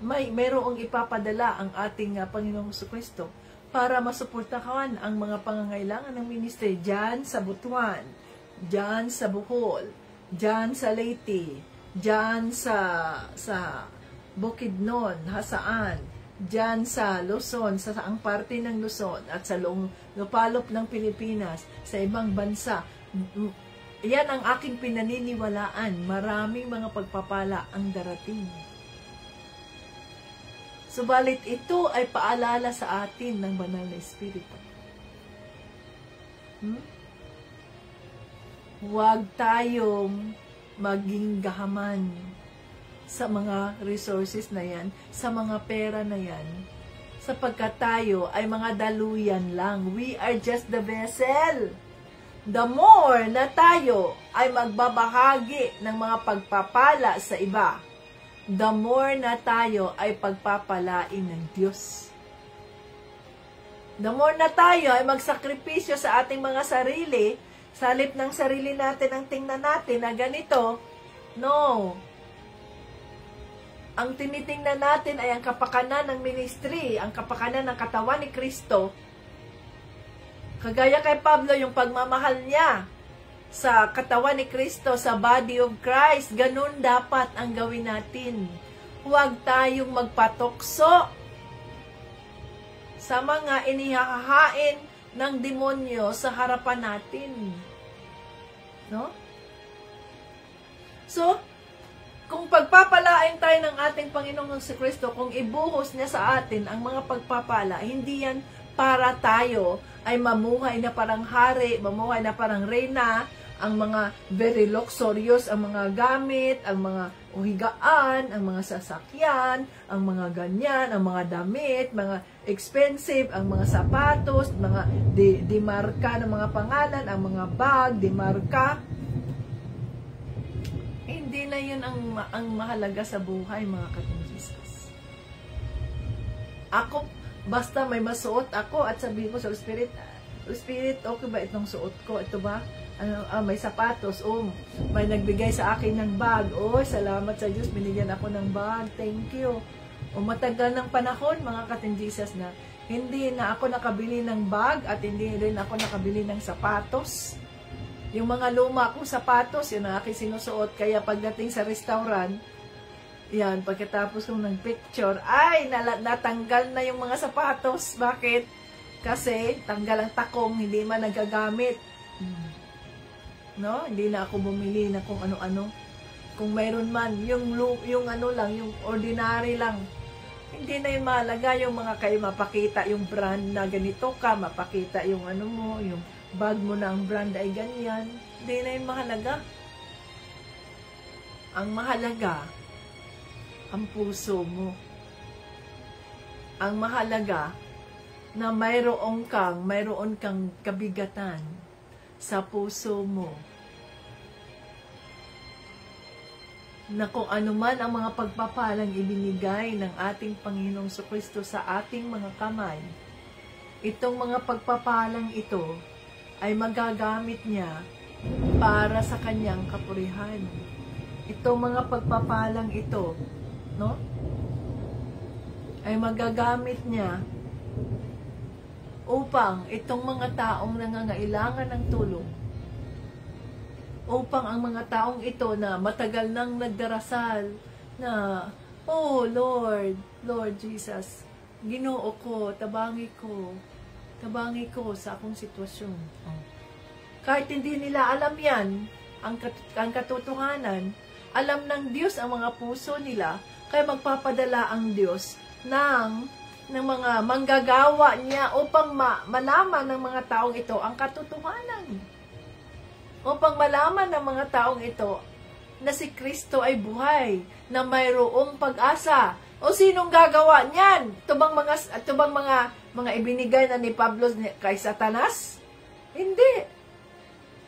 Mayroong ipapadala ang ating Panginoong Kristo para masuportahan ang mga pangangailangan ng ministry dyan sa Butuan, dyan sa Bohol, dyan sa Leyte, dyan sa Bukidnon, Hasaan, dyan sa Luzon, sa saang parte ng Luzon, at sa lupalop ng Pilipinas, sa ibang bansa. Yan ang aking pinaniniwalaan. Maraming mga pagpapala ang darating. Subalit ito ay paalala sa atin ng Banal na Espiritu. Huwag tayong maging gahaman sa mga resources na yan, sa mga pera na yan, sapagkat tayo ay mga daluyan lang. We are just the vessel. The more na tayo ay magbabahagi ng mga pagpapala sa iba, the more na tayo ay pagpapalain ng Diyos. The more na tayo ay magsakripisyo sa ating mga sarili, sa halip ng sarili natin ang tingnan natin na ganito, no. Ang tinitingnan natin ay ang kapakanan ng ministry, ang kapakanan ng katawan ni Kristo. Kagaya kay Pablo, yung pagmamahal niya sa katawan ni Kristo, sa body of Christ, ganun dapat ang gawin natin. Huwag tayong magpatokso sa mga inihahain ng demonyo sa harapan natin. No? So, kung pagpapalain tayo ng ating Panginoong si Kristo, kung ibuhos niya sa atin ang mga pagpapala, hindi yan para tayo ay mamuhay na parang hari, mamuhay na parang reyna, ang mga very luxurious, ang mga gamit, ang mga uhigaan, ang mga sasakyan, ang mga ganyan, ang mga damit, mga expensive, ang mga sapatos, mga dimarka ng mga pangalan, ang mga bag, dimarka. Hindi na yun ang mahalaga sa buhay, mga katinjisas. Ako, basta may masuot ako at sabihin ko sa Spirit, okay ba itong suot ko? Ito ba? May sapatos. May nagbigay sa akin ng bag. Salamat sa Diyos, binigyan ako ng bag. Thank you. Matagal ng panahon, mga katinjisas, na hindi na ako nakabili ng bag at hindi rin ako nakabili ng sapatos. Yung mga luma kong sapatos, yun ang aking sinusuot. Kaya pagdating sa restaurant, yan, pagkatapos kong nag-picture, ay, natanggal na yung mga sapatos. Bakit? Kasi, tanggal ang takong, hindi man nagagamit. No? Hindi na ako bumili na kung ano-ano. Kung mayroon man, yung ano lang, yung ordinary lang. Hindi na yung mahalaga, yung mga kayo mapakita yung brand na ganito ka, mapakita yung ano mo, yung bag mo na ang brand ay ganyan. Hindi na yung mahalaga. Ang mahalaga, ang puso mo. Ang mahalaga na mayroon kang kabigatan sa puso mo. Na kung ano man ang mga pagpapalang ibinigay ng ating Panginoong Kristo sa ating mga kamay, itong mga pagpapalang ito ay magagamit niya para sa kanyang kapurihan. Itong mga pagpapalang ito, no? Ay magagamit niya upang itong mga taong nangangailangan ng tulong, upang ang mga taong ito na matagal nang nagdarasal na, oh Lord Jesus, Ginoo ko, tabangi ko, Tabangi ko sa akong sitwasyon. Kahit hindi nila alam yan, ang katotohanan, alam ng Diyos ang mga puso nila, kaya magpapadala ang Diyos ng mga manggagawa niya upang malaman ng mga taong ito ang katotohanan. Upang malaman ng mga taong ito na si Kristo ay buhay, na mayroong pag-asa. O sinong gagawa niyan? Ito bang mga ibinigay na ni Pablo kay Satanas? Hindi.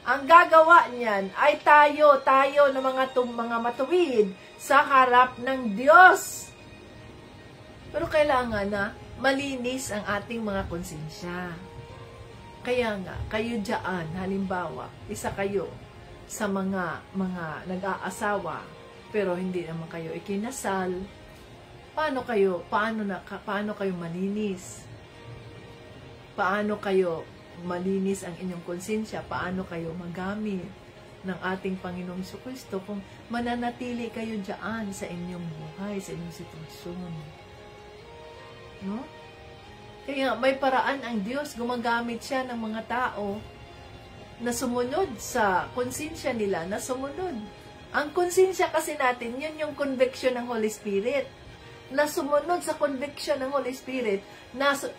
Ang gagawa niyan ay tayo na mga matuwid sa harap ng Diyos. Pero kailangan na malinis ang ating mga konsensya. Kaya nga, kayo dyan, halimbawa, isa kayo sa mga nag-aasawa, pero hindi naman kayo ikinasal. Paano kayo malinis? Paano kayo malinis ang inyong konsensya? Paano kayo magamit ng ating Panginoong Jesucristo kung mananatili kayo dyan sa inyong buhay, sa inyong sitwasyon? No? Kaya may paraan ang Diyos, gumagamit siya ng mga tao na sumunod sa konsensya nila, na sumunod. Ang konsensya kasi natin, yun yung conviction ng Holy Spirit. Na sumunod sa conviction ng Holy Spirit,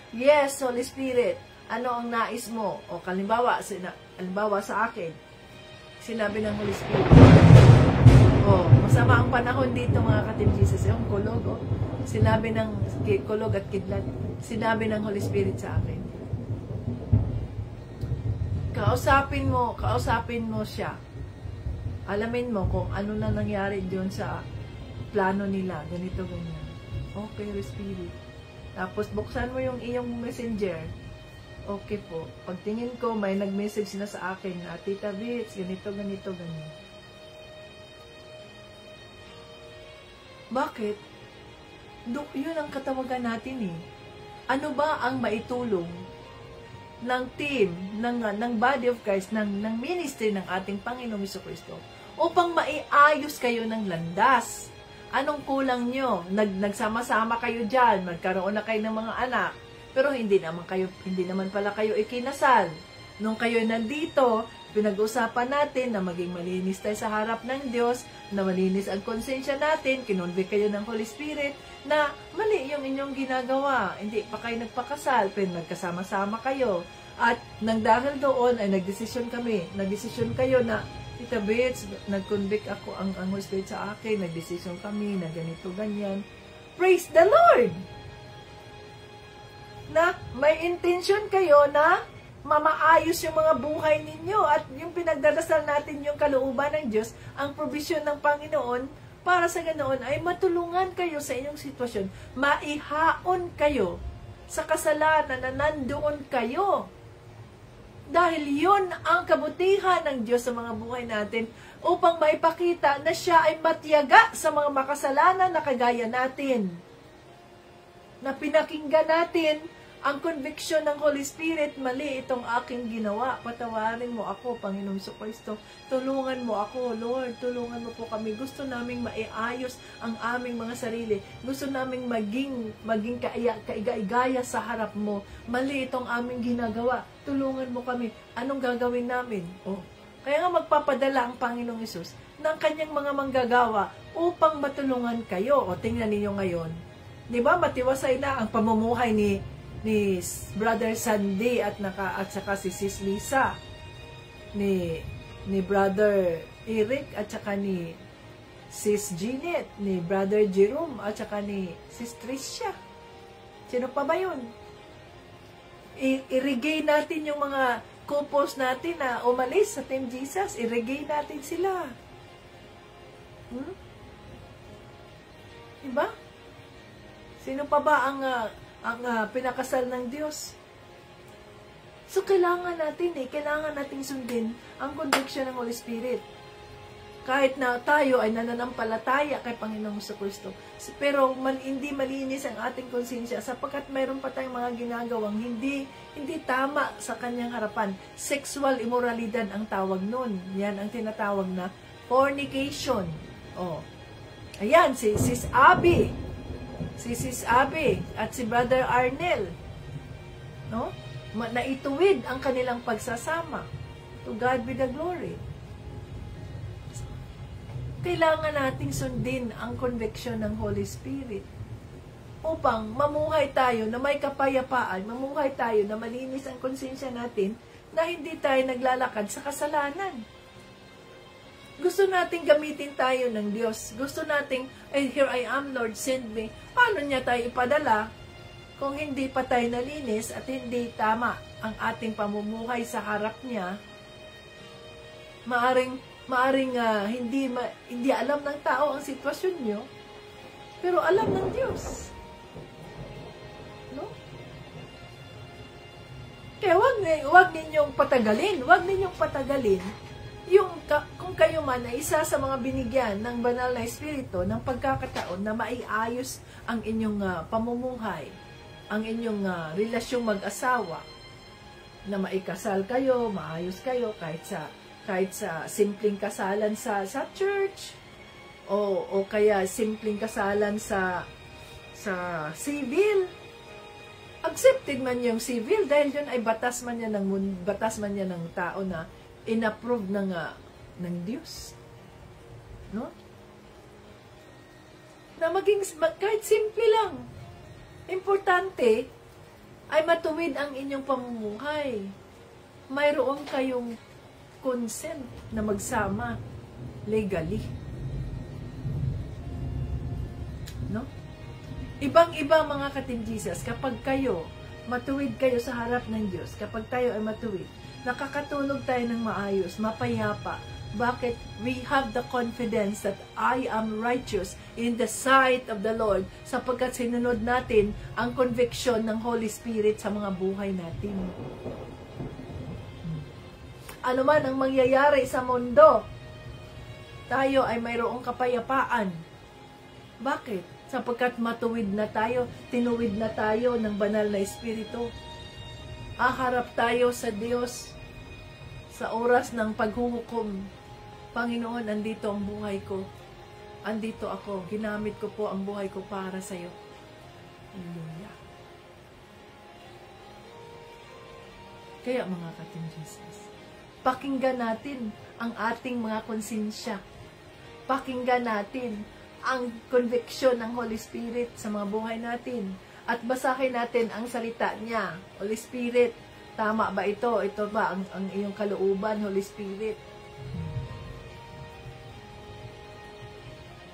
yes, Holy Spirit, ano ang nais mo? O kalimbawa sa akin, sinabi ng Holy Spirit, masama ang panahon dito mga ka-Team Jesus, yung kulog, sinabi ng kulog at kidlat, sinabi ng Holy Spirit sa akin, kausapin mo siya, alamin mo kung ano na nangyari diyon sa plano nila, ganito, ganyan. Okay, Holy Spirit. Tapos buksan mo yung iyong messenger. Okay po. Pagtingin ko, may nag-message na sa akin na, Tita Bits, ganito, ganito, ganyan. Bakit? Yun ang katawagan natin eh. Ano ba ang maitulong ng team, ng body of Christ, ng ministry ng ating Panginoong Jesucristo upang maiayos kayo ng landas? Anong kulang nyo? Nagsama-sama kayo dyan, magkaroon na kayo ng mga anak, pero hindi naman pala kayo ikinasal. Nung kayo nandito, pinag-usapan natin na maging malinis tayo sa harap ng Diyos, na malinis ang konsensya natin, kinonvict kayo ng Holy Spirit, na mali yung inyong ginagawa. Hindi pa kayo nagpakasal, pero nagkasama-sama kayo. At nang dahil doon ay nagdesisyon kayo na, Tita Bits, nag-convict ako ang Holy Spirit sa akin, nagdesisyon kami na ganito, ganyan. Praise the Lord! Na may intention kayo na mamaayos yung mga buhay ninyo at yung pinagdarasal natin yung kalooban ng Diyos, ang provision ng Panginoon, para sa ganoon ay matulungan kayo sa inyong sitwasyon, maihaon kayo sa kasalanan na nandoon kayo. Dahil yun ang kabutihan ng Diyos sa mga buhay natin upang maipakita na siya ay matiyaga sa mga makasalanan na kagaya natin. Na pinakinggan natin ang conviction ng Holy Spirit, mali itong aking ginawa. Patawarin mo ako, Panginoong Jesucristo. Tulungan mo ako, Lord. Tulungan mo po kami. Gusto naming maiayos ang aming mga sarili. Gusto naming maging kaigaya sa harap mo. Mali itong aming ginagawa. Tulungan mo kami. Anong gagawin namin? Kaya nga magpapadala ang Panginoong Hesus ng kanyang mga manggagawa upang matulungan kayo. Tingnan ninyo ngayon. Diba, matiwasay na ang pamumuhay ni Brother Sandy at saka si Sis Lisa, ni Brother Eric at saka ni Sis Jeanette, ni Brother Jerome at saka ni Sis Tricia. Sino pa ba yun? I-regain natin yung mga couples natin na umalis sa Team Jesus. I-regain natin sila. Diba? Sino pa ba ang pinakasal ng Diyos? So, kailangan nating sundin ang conviction ng Holy Spirit. Kahit na tayo ay nananampalataya kay Panginoong Jesucristo, pero hindi malinis ang ating konsensya sapagkat mayroon pa tayong mga ginagawang hindi tama sa kanyang harapan. Sexual immoralidad ang tawag nun. Yan ang tinatawag na fornication. Ayan, si Sis Abby at si Brother Arnel, no? naituwid ang kanilang pagsasama. To God be the glory. Kailangan nating sundin ang conviction ng Holy Spirit upang mamuhay tayo na may kapayapaan, mamuhay tayo na malinis ang konsensya natin, na hindi tayo naglalakad sa kasalanan. Gusto nating gamitin tayo ng Diyos. Gusto nating, here I am, Lord, send me. Paano niya tayo ipadala kung hindi pa tayo nalinis at hindi tama ang ating pamumuhay sa harap niya? Maaring hindi alam ng tao ang sitwasyon nyo, pero alam ng Diyos. No? Kaya wag ninyong patagalin kung kayo man ay isa sa mga binigyan ng banal na espiritu ng pagkakataon na maiayos ang inyong pamumuhay, ang inyong relasyong mag-asawa, na maikasal kayo, maayos kayo kahit sa simpleng kasalan sa church, o kaya simpleng kasalan sa civil. Accepted man yung civil dahil yun ay batas man yan ng tao na inapprove ng Diyos. No? Na kahit simple lang. Importante ay matuwid ang inyong pamumuhay. Mayroon kayong consent na magsama legally. No? Ibang-iba mga ka-Team Jesus, kapag kayo, matuwid kayo sa harap ng Diyos, kapag tayo ay matuwid, nakakatulog tayo ng maayos, mapayapa. Bakit? We have the confidence that I am righteous in the sight of the Lord, sapagkat sinunod natin ang conviction ng Holy Spirit sa mga buhay natin. Ano man ang mangyayari sa mundo, tayo ay mayroong kapayapaan. Bakit? Sapagkat matuwid na tayo, tinuwid na tayo ng banal na espiritu. Aharap tayo sa Diyos sa oras ng paghuhukom. Panginoon, andito ang buhay ko. Andito ako. Ginamit ko po ang buhay ko para sa iyo. Hallelujah. Kaya mga ka-Team Jesus, pakinggan natin ang ating mga konsensya. Pakinggan natin ang conviction ng Holy Spirit sa mga buhay natin. At basahin natin ang salita niya. Holy Spirit, tama ba ito? Ito ba ang iyong kalooban, Holy Spirit?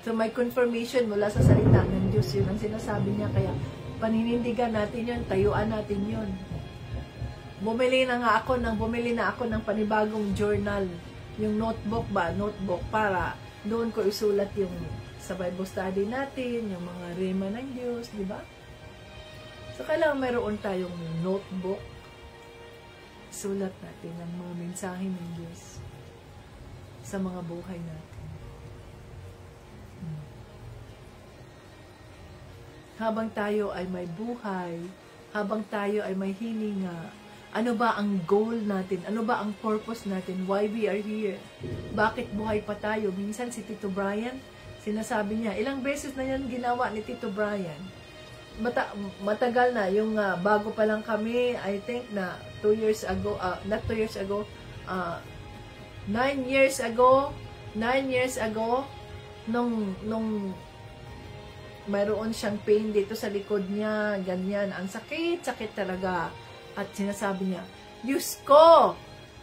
So may confirmation mula sa salita ng Diyos. Yun ang sinasabi niya. Kaya paninindigan natin yun, tayuan natin yun. Bumili na ako ng panibagong journal. Yung notebook para doon ko isulat yung sa Bible study natin, yung mga rema ng Diyos, di ba? So, kailangan mayroon tayong notebook. Sulat natin ang mga mensahe ng Diyos sa mga buhay natin. Habang tayo ay may buhay, habang tayo ay may hininga, ano ba ang goal natin? Ano ba ang purpose natin? Why we are here? Bakit buhay pa tayo? Minsan si Tito Brian, sinasabi niya, ilang beses na yan ginawa ni Tito Brian. Matagal na, yung bago pa lang kami, I think na 2 years ago, not 2 years ago, 9 years ago, nung mayroon siyang pain dito sa likod niya, ganyan, ang sakit talaga. At sinasabi niya, Diyos ko,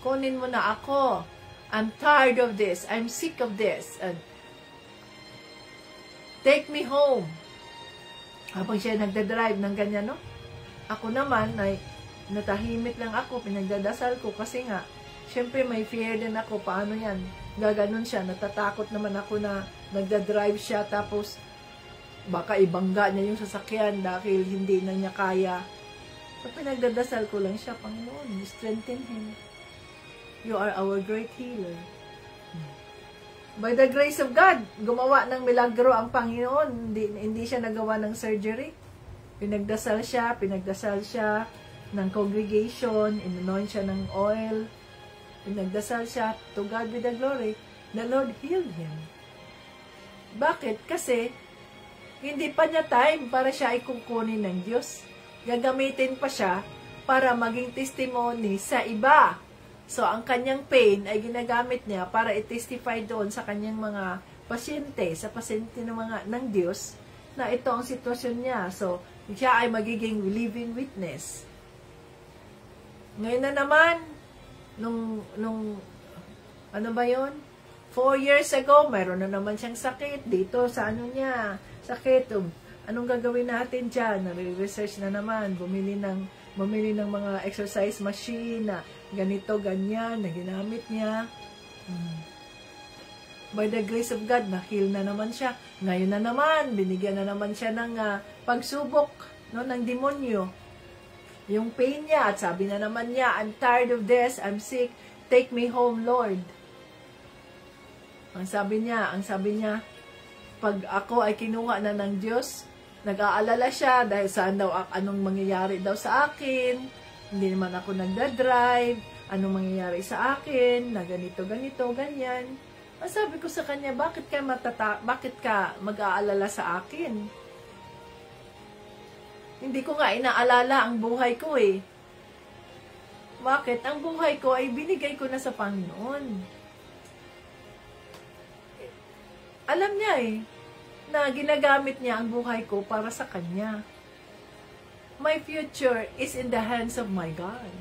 kunin mo na ako. I'm tired of this. I'm sick of this. And take me home. Habang siya nagdadrive ng ganyan, no? Ako naman, ay natahimik lang ako, pinagdadasal ko kasi nga, syempre may fear din ako, paano yan? Gaganon siya, natatakot naman ako na nagdadrive siya, tapos baka ibangga niya yung sasakyan dahil hindi na niya kaya. So, pinagdadasal ko lang siya, Panginoon, strengthen him. You are our great healer. By the grace of God, gumawa ng milagro ang Panginoon. Hindi siya nagawa ng surgery. Pinagdasal siya ng congregation, inanoint siya ng oil, pinagdasal siya, to God be the glory, the Lord healed him. Bakit? Kasi, hindi pa niya time para siya ay kukunin ng Diyos. Gagamitin pa siya para maging testimony sa iba. So, ang kanyang pain ay ginagamit niya para i-testify doon sa kanyang mga pasyente, sa pasyente ng Diyos, na ito ang sitwasyon niya. So, siya ay magiging living witness. Ngayon na naman, ano ba yun? 4 years ago, mayroon na naman siyang sakit. Dito, sa ano niya, sakit. Anong gagawin natin dyan? Nare-research na naman. Bumili ng mga exercise machine na ganito, ganyan, na ginamit niya. By the grace of God, na-heal na naman siya. Ngayon na naman, binigyan na naman siya ng pagsubok, no, ng demonyo. Yung pain niya, at sabi na naman niya, I'm tired of this, I'm sick, take me home, Lord. Ang sabi niya, pag ako ay kinuha na ng Diyos, nag-aalala siya dahil saan daw, anong mangyayari daw sa akin, hindi naman ako nagda-drive, anong mangyayari sa akin, na ganito, ganyan. Ang sabi ko sa kanya, bakit ka mag-aalala sa akin? Hindi ko nga inaalala ang buhay ko eh. Bakit? Ang buhay ko ay binigay ko na sa Panginoon. Alam niya eh, na ginagamit niya ang buhay ko para sa Kanya. My future is in the hands of my God.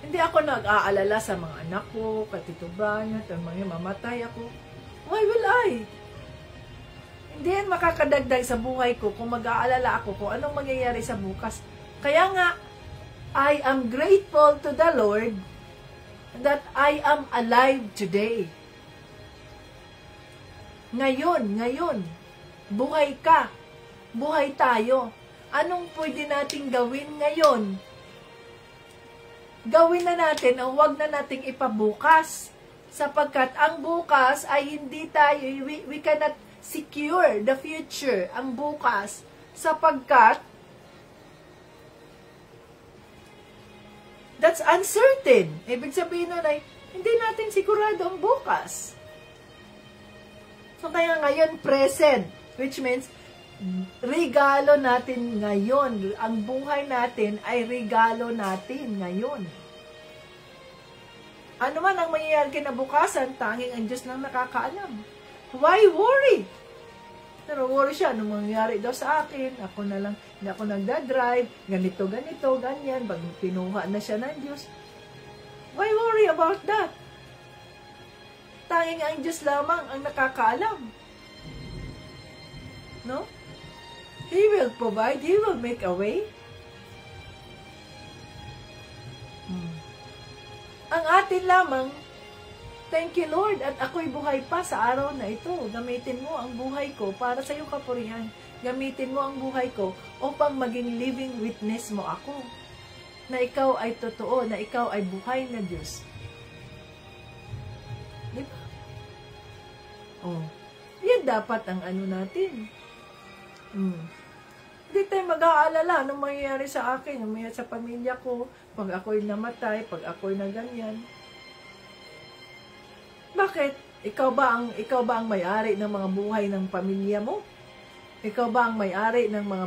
Hindi ako nag-aalala sa mga anak ko, katituban, at mga mamatay ako. Why will I? Hindi yan makakadagdag sa buhay ko kung mag-aalala ako kung anong mangyayari sa bukas. Kaya nga, I am grateful to the Lord that I am alive today. Ngayon, buhay ka, buhay tayo. Anong pwede nating gawin ngayon? Gawin na natin o wag na nating ipabukas. Sapagkat ang bukas ay hindi tayo, we cannot secure the future, ang bukas. Sapagkat, that's uncertain. Ibig sabihin nun ay, hindi natin sigurado ang bukas. So, kaya ngayon, present, which means, regalo natin ngayon. Ang buhay natin ay regalo natin ngayon. Ano man ang mangyayari kinabukasan, tanging ang Diyos lang nakakaalam. Why worry? Pero worry siya, anong mangyayari daw sa akin? Ako na lang, hindi ako nagda-drive, ganito, ganyan, pag pinuha na siya ng Diyos. Why worry about that? Tanging ang Diyos lamang ang nakakaalam. No? He will provide. He will make a way. Ang atin lamang, thank you Lord, at ako'y buhay pa sa araw na ito. Gamitin mo ang buhay ko para sa iyong kapurihan. Gamitin mo ang buhay ko upang maging living witness mo ako. Na ikaw ay totoo, na ikaw ay buhay na Diyos. Diba? Oh, yan dapat ang ano natin. Hindi tayo mag-aalala anong mangyayari sa akin, anong mangyayari sa pamilya ko, pag ako'y namatay, pag ako'y na ganyan. Bakit? Ikaw ba ang may-ari ng mga buhay ng pamilya mo? Ikaw ba ang may-ari ng mga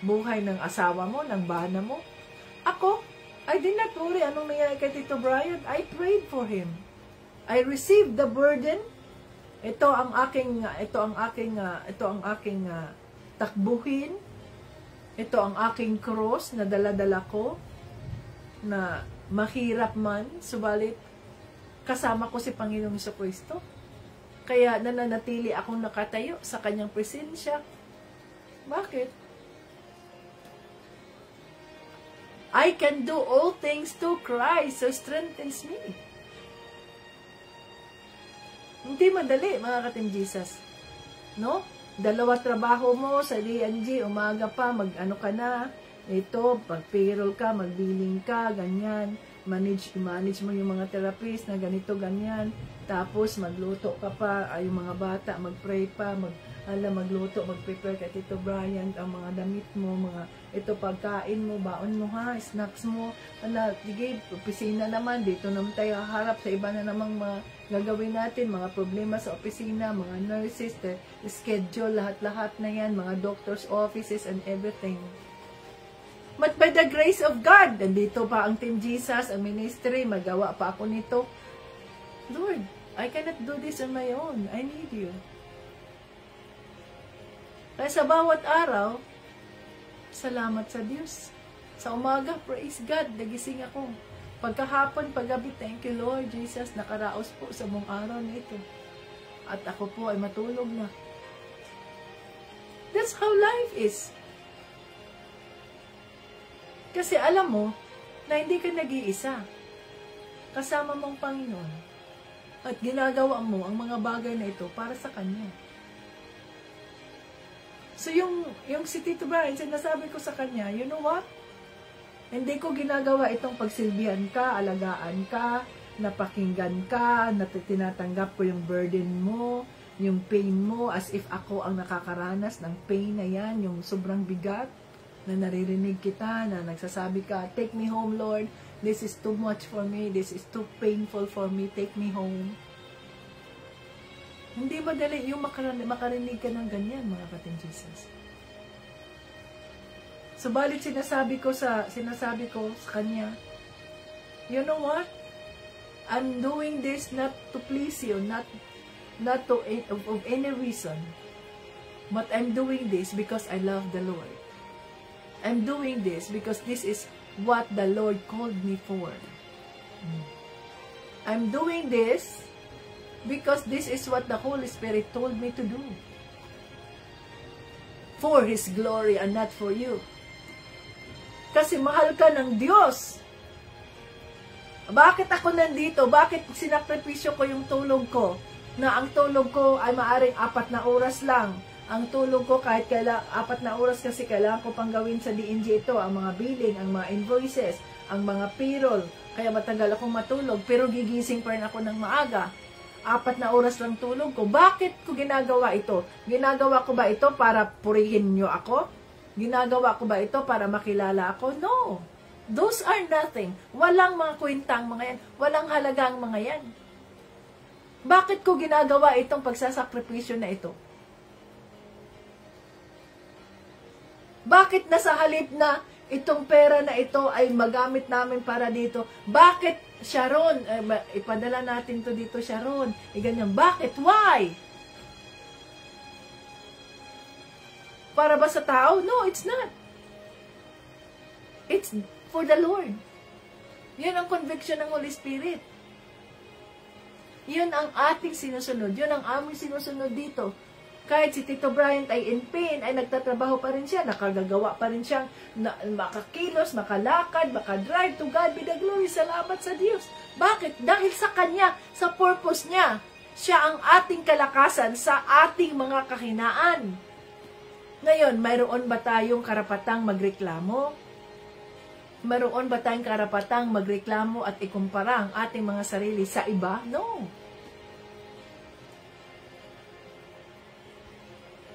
buhay ng asawa mo, ng bana mo? Ako, I did not worry anong nangyayari kay Tito Brian. I prayed for him. I received the burden. Ito ang aking takbuhin. Ito ang aking cross na dala-dala ko, na mahirap man, subalit kasama ko si Panginoong Jesucristo. Kaya nananatili akong nakatayo sa kanyang presensya. Bakit? I can do all things through Christ who strengthens me. Hindi madali, mga ka-Team Jesus. No? Dalawa trabaho mo sa D&G, umaga pa, mag-ano ka na, ito, pag-payroll ka, mag-billing ka, ganyan, manage mo yung mga therapist na ganito, ganyan, tapos magluto ka pa, ay yung mga bata, mag-pray pa, magluto, mag-prepare kay Tito Brian, ang mga damit mo, ito pagkain mo, baon mo ha, snacks mo, sige, opisina naman, dito naman tayo harap sa iba na namang mga gagawin natin, mga problema sa opisina, mga nurses, schedule, lahat-lahat na yan, mga doctor's offices and everything. But by the grace of God, nandito pa ang Team Jesus, ang ministry, magawa pa ako nito. Lord, I cannot do this on my own. I need you. Kaya sa bawat araw, salamat sa Diyos. Sa umaga, praise God, nagising ako. Pagkahapon, paggabi, thank you Lord Jesus, nakaraos po sa mong araw na ito. At ako po ay matulog na. That's how life is. Kasi alam mo, na hindi ka nag-iisa. Kasama mong Panginoon. At ginagawa mo ang mga bagay na ito para sa Kanya. So yung si Tito Brian, sinasabi ko sa kanya, you know what? Hindi ko ginagawa itong pagsilbihan ka, alagaan ka, napakinggan ka, tinatanggap ko yung burden mo, yung pain mo, as if ako ang nakakaranas ng pain na yan, yung sobrang bigat, na naririnig kita, na nagsasabi ka, take me home Lord, this is too much for me, this is too painful for me, take me home. Hindi madali yung makarinig ka ng ganyan, mga ka-Team Jesus. Subalit sinasabi ko sa kanya, you know what? I'm doing this not to please you, not to of any reason. But I'm doing this because I love the Lord. I'm doing this because this is what the Lord called me for. I'm doing this because this is what the Holy Spirit told me to do. For His glory and not for you. Kasi mahal ka ng Diyos. Bakit ako nandito? Bakit sinakripisyo ko yung tulog ko? Na ang tulog ko ay maaring 4 na oras lang. Ang tulog ko kahit 4 na oras kasi kailangan ko pang gawin sa DNG ito. Ang mga billing, ang mga invoices, ang mga payroll. Kaya matagal akong matulog. Pero gigising pa rin ako ng maaga. 4 na oras lang tulog ko. Bakit ko ginagawa ito? Ginagawa ko ba ito para purihin nyo ako? Ginagawa ko ba ito para makilala ako? No. Those are nothing. Walang mga kwentang mga yan. Walang halagang mga yan. Bakit ko ginagawa itong pagsasakripisyo na ito? Bakit nasa halip na itong pera na ito ay magamit namin para dito? Bakit, Sharon, ipadala natin to dito, Sharon, ganyan. Bakit? Why? Para ba sa tao? No, it's not. It's for the Lord. Yun ang conviction ng Holy Spirit. Yun ang ating sinusunod. Yun ang aming sinusunod dito. Kahit si Tito Bryant ay in pain, ay nagtatrabaho pa rin siya, nakagagawa pa rin siyang makakilos, makalakad, makadrive. To God be the glory. Salamat sa Diyos. Bakit? Dahil sa Kanya, sa purpose niya. Siya ang ating kalakasan sa ating mga kahinaan. Ngayon, mayroon ba tayong karapatang magreklamo? Mayroon ba tayong karapatang magreklamo at ikumpara ang ating mga sarili sa iba? No.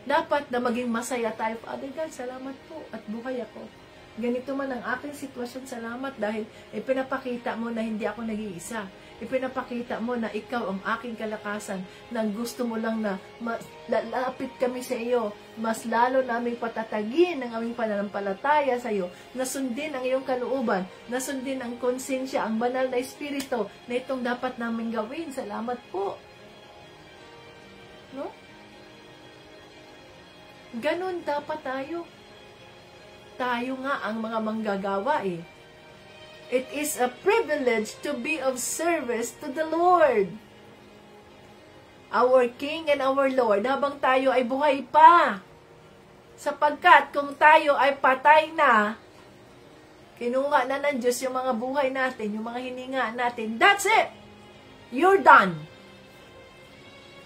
Dapat na maging masaya tayo. Father God, salamat po at buhay ako. Ganito man ang aking sitwasyon, salamat dahil ipinapakita mo na hindi ako nag-iisa. Ipinapakita mo na ikaw ang aking kalakasan, na gusto mo lang na lalapit kami sa iyo, mas lalo naming patatagin ang aming pananampalataya sa iyo, nasundin ang iyong kalooban, nasundin ang konsensya, ang banal na espiritu na itong dapat namin gawin. Salamat po. No? Ganon dapat tayo. Tayo nga ang mga manggagawa eh. It is a privilege to be of service to the Lord. Our King and our Lord, habang tayo ay buhay pa. Sapagkat kung tayo ay patay na, kinuha na ng Diyos yung mga buhay natin, yung mga hininga natin, that's it! You're done.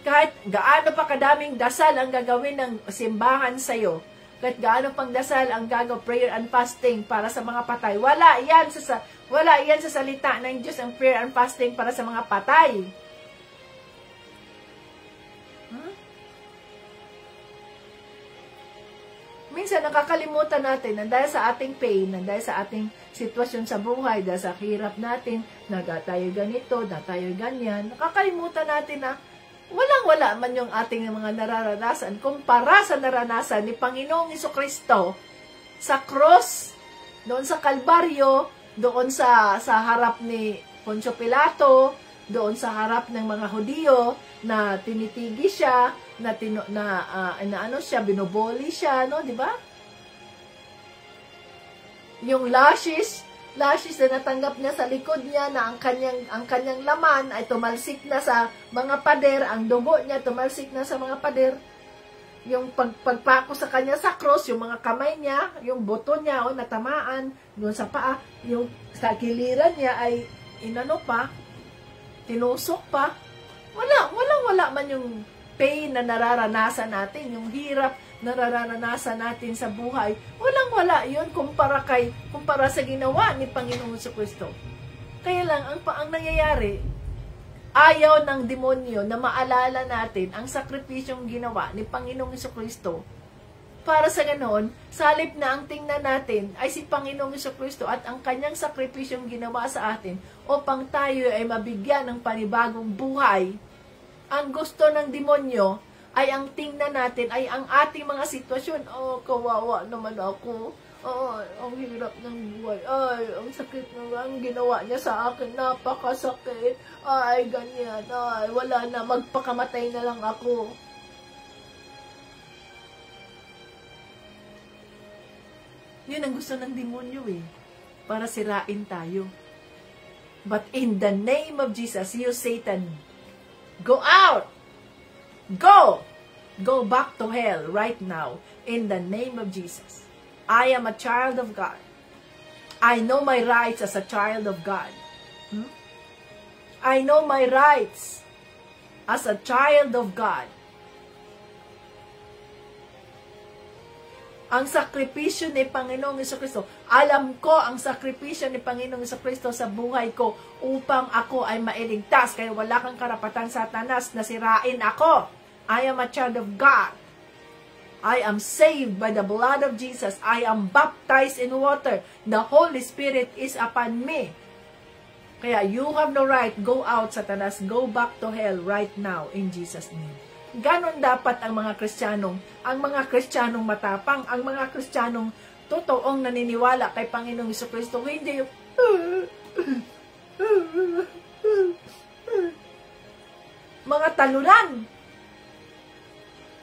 Kahit gaano pa kadaming dasal ang gagawin ng simbahan sa'yo, kahit gaano pang dasal ang gagawin, prayer and fasting para sa mga patay, wala yan sa salita ng Diyos ang prayer and fasting para sa mga patay. Minsan nakakalimutan natin na dahil sa ating pain, na dahil sa ating sitwasyon sa buhay, dahil sa hirap natin, na tayo ganito, na tayo ganyan, nakakalimutan natin na walang-wala man yung ating mga nararanasan kumpara sa naranasan ni Panginoong Jesucristo sa cross Doon sa Kalbaryo, doon sa harap ni Poncio Pilato, doon sa harap ng mga Hudiyo, na tinitigi siya, siya, binoboli siya, no, di ba? Yung lashes na natanggap niya sa likod niya, na ang kanyang laman ay tumalsik na sa mga pader, ang dugo niya tumalsik na sa mga pader. Yung pagpako sa kanya sa cross, yung mga kamay niya, yung buto niya, natamaan, yung sa paa, yung sa giliran niya ay tinusok pa. Wala man yung pain na nararanasan natin, yung hirap na nararanasan natin sa buhay. Wala yun kumpara sa ginawa ni Panginoong Jesucristo. Kaya lang, ang nangyayari, ayaw ng demonyo na maalala natin ang sakripisyong ginawa ni Panginoong Jesucristo. Para sa ganoon, salip na ang tingnan natin ay si Panginoong Jesucristo at ang kanyang sakripisyong ginawa sa atin upang tayo ay mabigyan ng panibagong buhay. Ang gusto ng demonyo ay ang tingnan natin ay ang ating mga sitwasyon. Kawawa naman ako. Ang hirap ng buhay. Ang sakit ang ginawa niya sa akin. Napakasakit. Ganyan. Wala na. Magpakamatay na lang ako. Yun ang gusto ng demonyo para sirain tayo. But in the name of Jesus, you Satan, go out! Go! Go back to hell right now in the name of Jesus. I am a child of God. I know my rights as a child of God. I know my rights as a child of God. Ang sakripisyo ni Panginoong Jesucristo, alam ko ang sakripisyo ni Panginoong Jesucristo sa buhay ko upang ako ay mailigtas. Kaya wala kang karapatan, Satanas, na sirain ako. I am a child of God. I am saved by the blood of Jesus. I am baptized in water. The Holy Spirit is upon me. Kaya you have no right. Go out, Satanas. Go back to hell right now in Jesus' name. Ganon dapat ang mga Kristiyanong matapang, ang mga Kristiyanong totoong naniniwala kay Panginoong Jesucristo. Hindi yung mga talunan.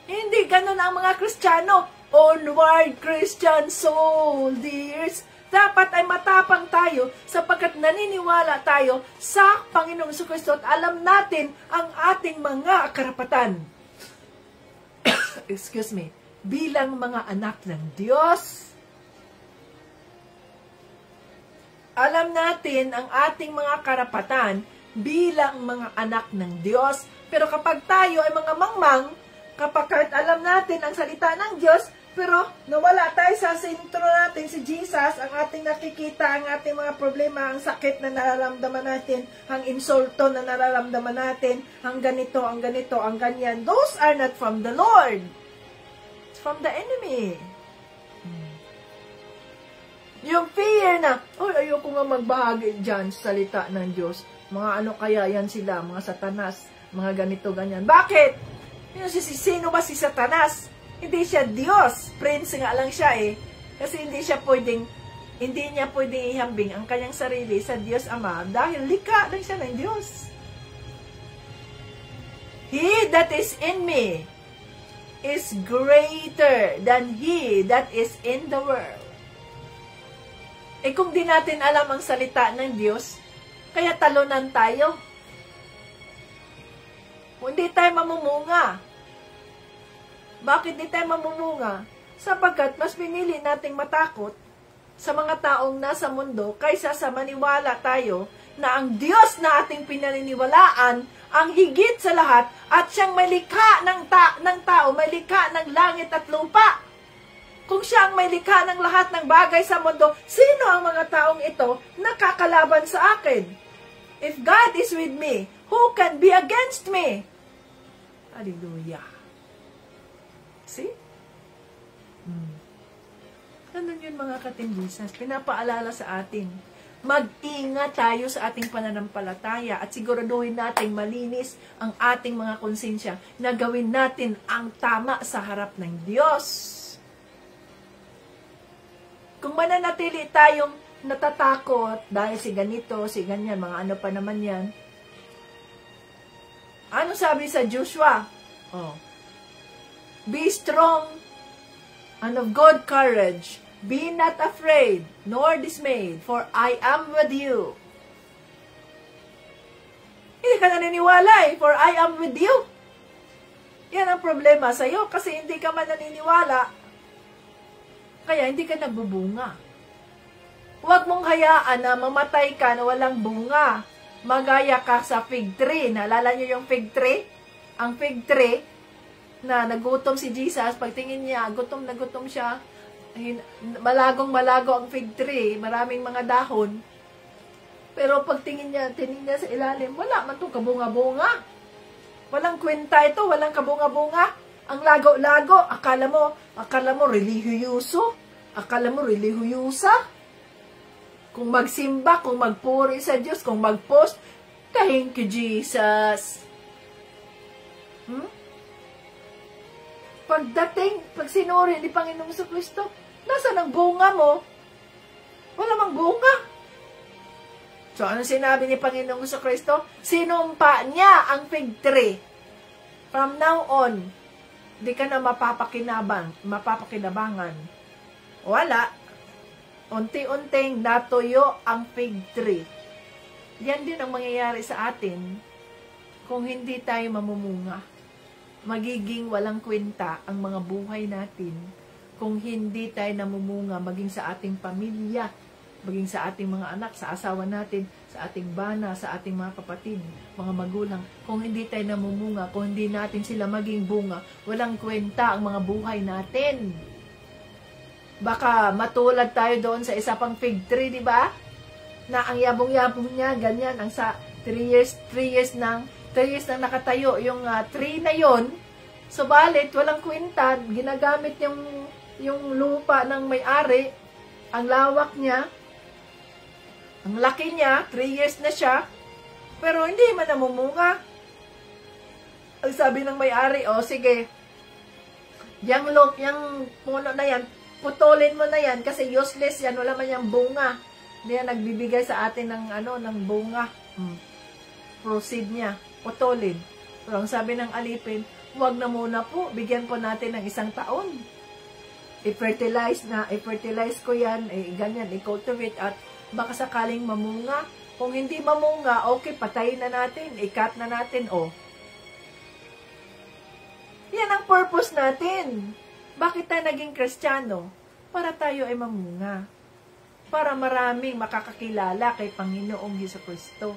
Hindi ganon ang mga Kristiyano. Onward, Christian soldiers. Dapat ay matapang tayo sapagkat naniniwala tayo sa Panginoong Jesucristo at alam natin ang ating mga karapatan. Excuse me. Bilang mga anak ng Diyos. Alam natin ang ating mga karapatan bilang mga anak ng Diyos. Pero kapag tayo ay mga mangmang, kapag kahit alam natin ang salita ng Diyos, pero nawala tayo sa sentro natin si Jesus, ang ating nakikita, ang ating mga problema, ang sakit na nararamdaman natin, ang insulto na nararamdaman natin, ang ganito, ang ganyan. Those are not from the Lord. It's from the enemy. Yung fear na, ayoko nga magbahagi dyan sa salita ng Diyos. Mga ano kaya yan sila, mga Satanas, mga ganito, ganyan. Bakit? Sino ba si Satanas? Hindi siya Diyos. Prince nga lang siya Kasi hindi niya pwedeng ihambing ang kanyang sarili sa Diyos Ama dahil likha lang siya ng Diyos. He that is in me is greater than he that is in the world. Kung di natin alam ang salita ng Diyos, kaya talunan tayo. Hindi tayo mamumunga. Bakit di tayo mamumunga? Sapagkat mas pinili nating matakot sa mga taong nasa mundo kaysa sa maniwala tayo na ang Diyos na ating pinaniniwalaan ang higit sa lahat at siyang may likha ng tao, may likha ng langit at lupa. Kung siya ang may likha ng lahat ng bagay sa mundo, sino ang mga taong ito na kakalaban sa akin? If God is with me, who can be against me? Hallelujah. See? Ganun yun mga katimbisas. Pinapaalala sa atin. Mag-ingat tayo sa ating pananampalataya at siguraduhin natin malinis ang ating mga konsensya na gawin natin ang tama sa harap ng Diyos. Kung mananatili tayong natatakot dahil si ganito, si ganyan, mga ano pa naman yan. Ano sabi sa Joshua? Oh. Be strong and of good courage. Be not afraid, nor dismayed, for I am with you. Hindi ka naniniwala for I am with you. Yan ang problema sa'yo, kasi hindi ka man naniniwala, kaya hindi ka nagbubunga. Huwag mong hayaan na mamatay ka na walang bunga. Magaya ka sa fig tree. Naalala niyo yung fig tree? Ang fig tree, na nagutom si Jesus, pagtingin niya, gutom na gutom siya, malagong-malago ang fig tree, maraming mga dahon, pero pagtingin niya, tinignan sa ilalim, wala man itong kabunga-bunga. Walang kwenta ito, walang kabunga-bunga. Ang lago-lago, akala mo relihiyoso, akala mo relihiyusa. Kung magsimba, kung magpuri sa Diyos, kung magpost, thank you, Jesus. Pag sinuri ni Panginoong Kristo, nasaan ang bunga mo? Wala mang bunga. So, ano sinabi ni Panginoong Kristo? Sinumpa niya ang fig tree. From now on, di ka na mapapakinabangan. Wala. Unti-unting natuyo ang fig tree. Yan din ang mangyayari sa atin kung hindi tayo mamumunga. Magiging walang kwenta ang mga buhay natin kung hindi tayo namumunga, maging sa ating pamilya, maging sa ating mga anak, sa asawa natin, sa ating bana, sa ating mga kapatid, mga magulang. Kung hindi tayo namumunga, kung hindi natin sila maging bunga, walang kwenta ang mga buhay natin. Baka matulad tayo doon sa isa pang fig tree, di ba? Na ang yabong-yabong niya, ganyan, ang sa 3 years nang nakatayo yung tree na yon. Subalit, walang kwenta, ginagamit yung lupa ng may-ari, ang lawak niya, ang laki niya, 3 years na siya, pero hindi man namumunga. Ang sabi ng may-ari, sige, yung puno na yan, putulin mo na yan kasi useless yan, wala man yung bunga. Hindi yan nagbibigay sa atin ng bunga. Proceed niya, putulin. Pero ang sabi ng alipin, huwag na muna po, bigyan po natin ng 1 taon. I-fertilize ko yan, ganyan, i-cultivate at baka sakaling mamunga. Kung hindi mamunga, okay, patayin na natin, i-cut na natin, Yan ang purpose natin. Bakit tayo naging Kristiyano? Para tayo ay mamunga. Para maraming makakakilala kay Panginoong Jesucristo.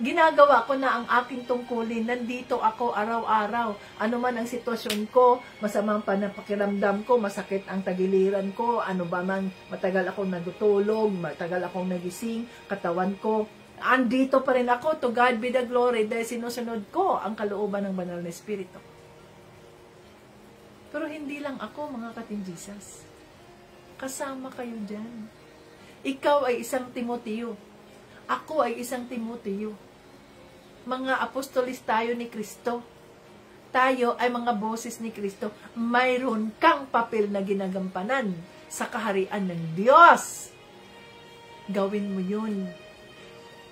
Ginagawa ko na ang aking tungkulin. Nandito ako araw-araw. Ano man ang sitwasyon ko, masamang panapakiramdam ko, masakit ang tagiliran ko, ano ba man, matagal akong nagutulog, matagal akong nagising, katawan ko, andito pa rin ako, to God be the glory, dahil sinusunod ko ang kalooban ng banal na Espiritu. Pero hindi lang ako, mga katinjisas. Kasama kayo dyan. Ikaw ay isang Timoteo. Ako ay isang Timoteo. Mga apostolis tayo ni Kristo. Tayo ay mga boses ni Kristo. Mayroon kang papel na ginagampanan sa kaharian ng Diyos. Gawin mo yun.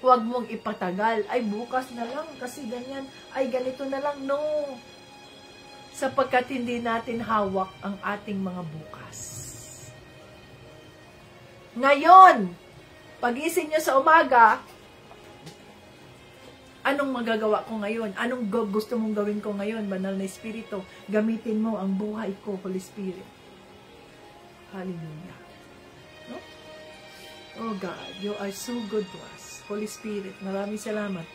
Huwag mong ipatagal. Ay, bukas na lang kasi ganyan. Ay, ganito na lang. No. Sapagkat hindi natin hawak ang ating mga bukas. Ngayon, pagising nyo sa umaga, anong magagawa ko ngayon? Anong gusto mong gawin ko ngayon, Banal na Espiritu? Gamitin mo ang buhay ko, Holy Spirit. Hallelujah. No? Oh God, you are so good to us. Holy Spirit, maraming salamat.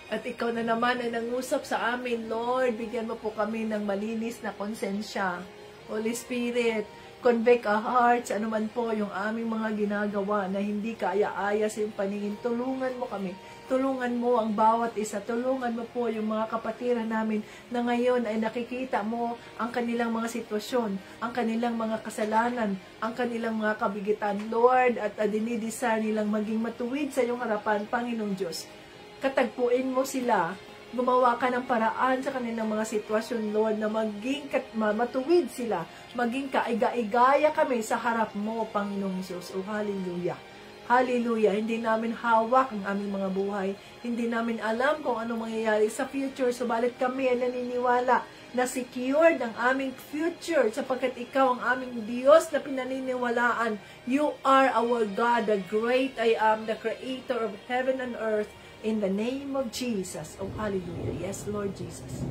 At ikaw na naman ay nangusap sa amin, Lord. Bigyan mo po kami ng malinis na konsensya. Holy Spirit, convict our hearts, ano man po yung aming mga ginagawa na hindi kaaya-aya sa iyong paningin. Tulungan mo kami. Tulungan mo ang bawat isa. Tulungan mo po yung mga kapatiran namin na ngayon ay nakikita mo ang kanilang mga sitwasyon, ang kanilang mga kasalanan, ang kanilang mga kabigitan, Lord, at dinidesire nilang maging matuwid sa iyong harapan, Panginoong Diyos. Katagpuin mo sila Gumawa ka ng paraan sa kanilang mga sitwasyon, Lord, na maging matuwid sila, maging kaiga-igaya kami sa harap mo, Panginoong Hesus. O hallelujah. Hallelujah. Hindi namin hawak ang aming mga buhay. Hindi namin alam kung ano mangyayari sa future. Subalit kami ay naniniwala na secured ang aming future sapagkat ikaw ang aming Diyos na pinaniniwalaan. You are our God, the great I am, the creator of heaven and earth. In the name of Jesus. Oh, hallelujah. Yes, Lord Jesus.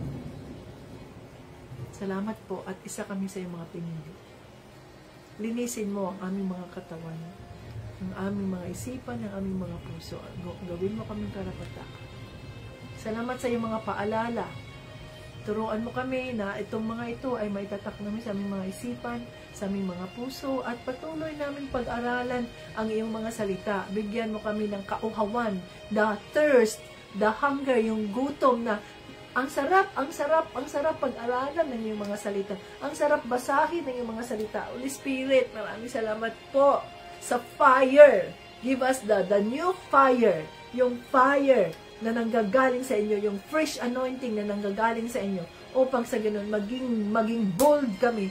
Salamat po at isa kami sa iyong mga pinili. Linisin mo ang aming mga katawan, ang aming mga isipan, ang aming mga puso. Gawin mo kaming karapat-dapat. Salamat sa iyong mga paalala. Turuan mo kami na itong mga ito ay maitatak namin sa aming mga isipan, sa aming mga puso, at patuloy namin pag-aralan ang iyong mga salita. Bigyan mo kami ng kauhawan, the thirst, the hunger, yung gutom na ang sarap pag-aralan ng iyong mga salita. Ang sarap basahin ng iyong mga salita. Holy Spirit, maraming salamat po sa fire. Give us the new fire, yung fire na nanggagaling sa inyo, yung fresh anointing na nanggagaling sa inyo, upang sa ganun, maging bold kami,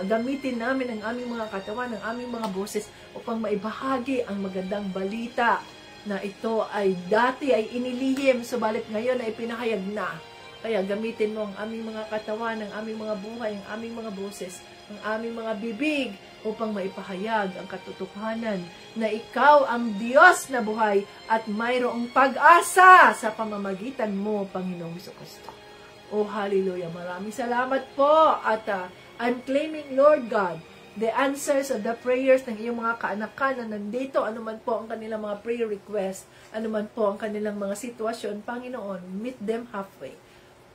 gamitin namin ang aming mga katawan, ang aming mga boses, upang maibahagi ang magandang balita na ito ay dati ay inilihim, subalit ngayon ay pinahayag na. Kaya gamitin mo ang aming mga katawan, ang aming mga buhay, ang aming mga boses, ang aming mga bibig, upang maipahayag ang katotohanan na ikaw ang Diyos na buhay at mayroong pag-asa sa pamamagitan mo, Panginoong Jesucristo. Oh, hallelujah. Maraming salamat po. At I'm claiming, Lord God, the answers of the prayers ng iyong mga kaanakan na nandito, anuman po ang kanilang mga prayer request, anuman po ang kanilang mga sitwasyon, Panginoon, meet them halfway.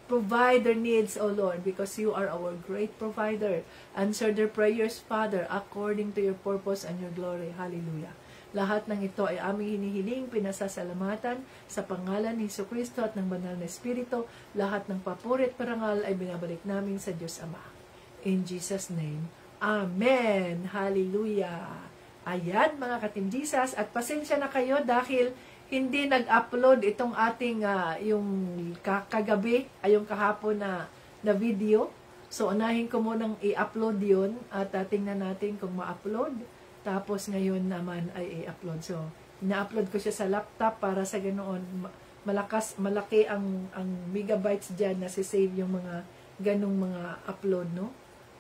Provide their needs, O Lord, because you are our great provider. Answer their prayers, Father, according to your purpose and your glory. Hallelujah. Lahat ng ito ay aming hinihiling, pinasasalamatan sa pangalan ni Jesucristo at ng banal na Espiritu. Lahat ng papuri at parangal ay binabalik namin sa Diyos Ama. In Jesus' name, Amen. Hallelujah. Ayan, mga ka-Team Jesus, at pasensya na kayo dahil hindi nag-upload itong ating yung kagabi, ay yung kahapon na video. So, unahin ko munang i-upload yun at tingnan natin kung ma-upload. Tapos, ngayon naman ay i-upload. So, ina-upload ko siya sa laptop para sa ganoon, malaki ang megabytes dyan na sisave yung mga ganong mga upload, no?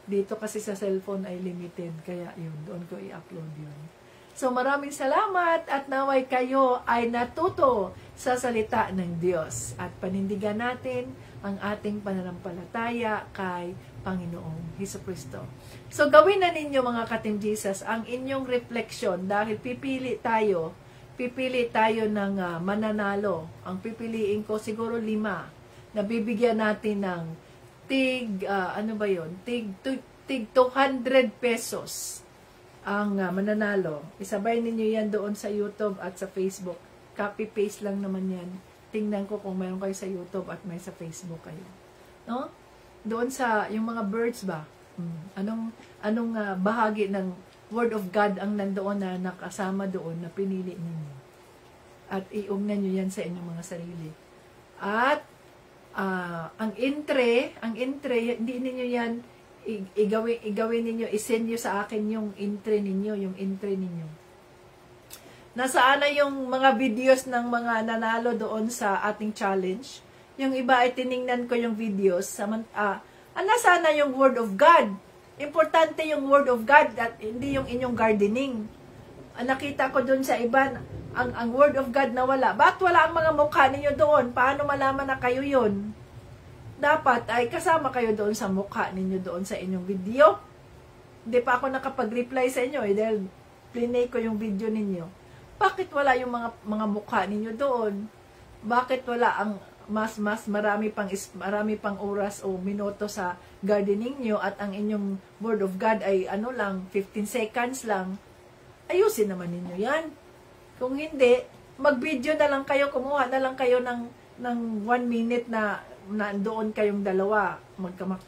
Dito kasi sa cellphone ay limited, kaya yun, doon ko i-upload yun. So, maraming salamat at naway kayo ay natuto sa salita ng Diyos at panindigan natin ang ating pananampalataya kay Panginoong Jesucristo. So, gawin na ninyo mga ka-Team Jesus ang inyong reflection dahil pipili tayo ng mananalo. Ang pipiliin ko siguro 5 na bibigyan natin ng tig 200 pesos. Ang mananalo. Isabay ninyo yan doon sa YouTube at sa Facebook. Copy-paste lang naman yan. Tingnan ko kung mayroon kayo sa YouTube at may sa Facebook kayo. No? Doon sa, yung mga birds ba? Anong bahagi ng Word of God ang nandoon na nakasama doon na pinili ninyo? At iugnan nyo yan sa inyong mga sarili. At, ang entry, hindi ninyo yan igawin ninyo, isend nyo sa akin yung entry ninyo. Nasaan na yung mga videos ng mga nanalo doon sa ating challenge? Yung iba ay tiningnan ko yung videos. Nasaan na yung Word of God? Importante yung Word of God at hindi yung inyong gardening. Nakita ko doon sa iba, ang Word of God na wala. Bakit wala ang mga mukha ninyo doon? Paano malaman na kayo yun? Dapat ay kasama kayo doon sa mukha ninyo doon sa inyong video. Hindi pa ako nakapag-reply sa inyo dahil plinay ko yung video ninyo. Bakit wala yung mga mukha ninyo doon? Bakit wala ang marami pang oras o minuto sa gardening nyo at ang inyong Word of God ay 15 seconds lang? Ayusin naman ninyo yan. Kung hindi, mag-video na lang kayo, kumuha na lang kayo ng 1 minute na doon kayong dalawa,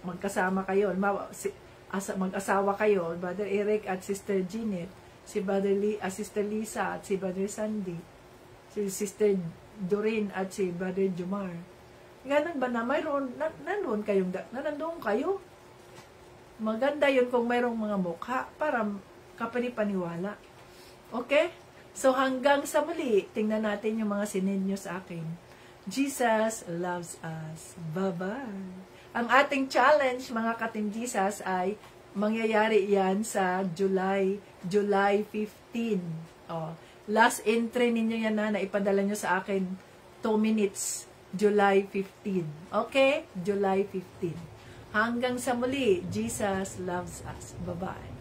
magkasama kayo, mag-asawa kayo, Brother Eric at Sister Jeanette, Sister Lisa at si Brother Sandy, si Sister Doreen at si Brother Jumar. Ganun ba na mayroon, nandoon kayo. Maganda yun kung mayroong mga mukha para kapanipaniwala. Okay? So hanggang sa muli, tingnan natin yung mga sinend nyo sa akin. Jesus loves us. Bye-bye. Ang ating challenge, mga ka-Team Jesus, ay mangyayari yan sa July 15. Oh, last entry ninyo yan na ipadala nyo sa akin 2 minutes. July 15. Okay? July 15. Hanggang sa muli, Jesus loves us. Bye-bye.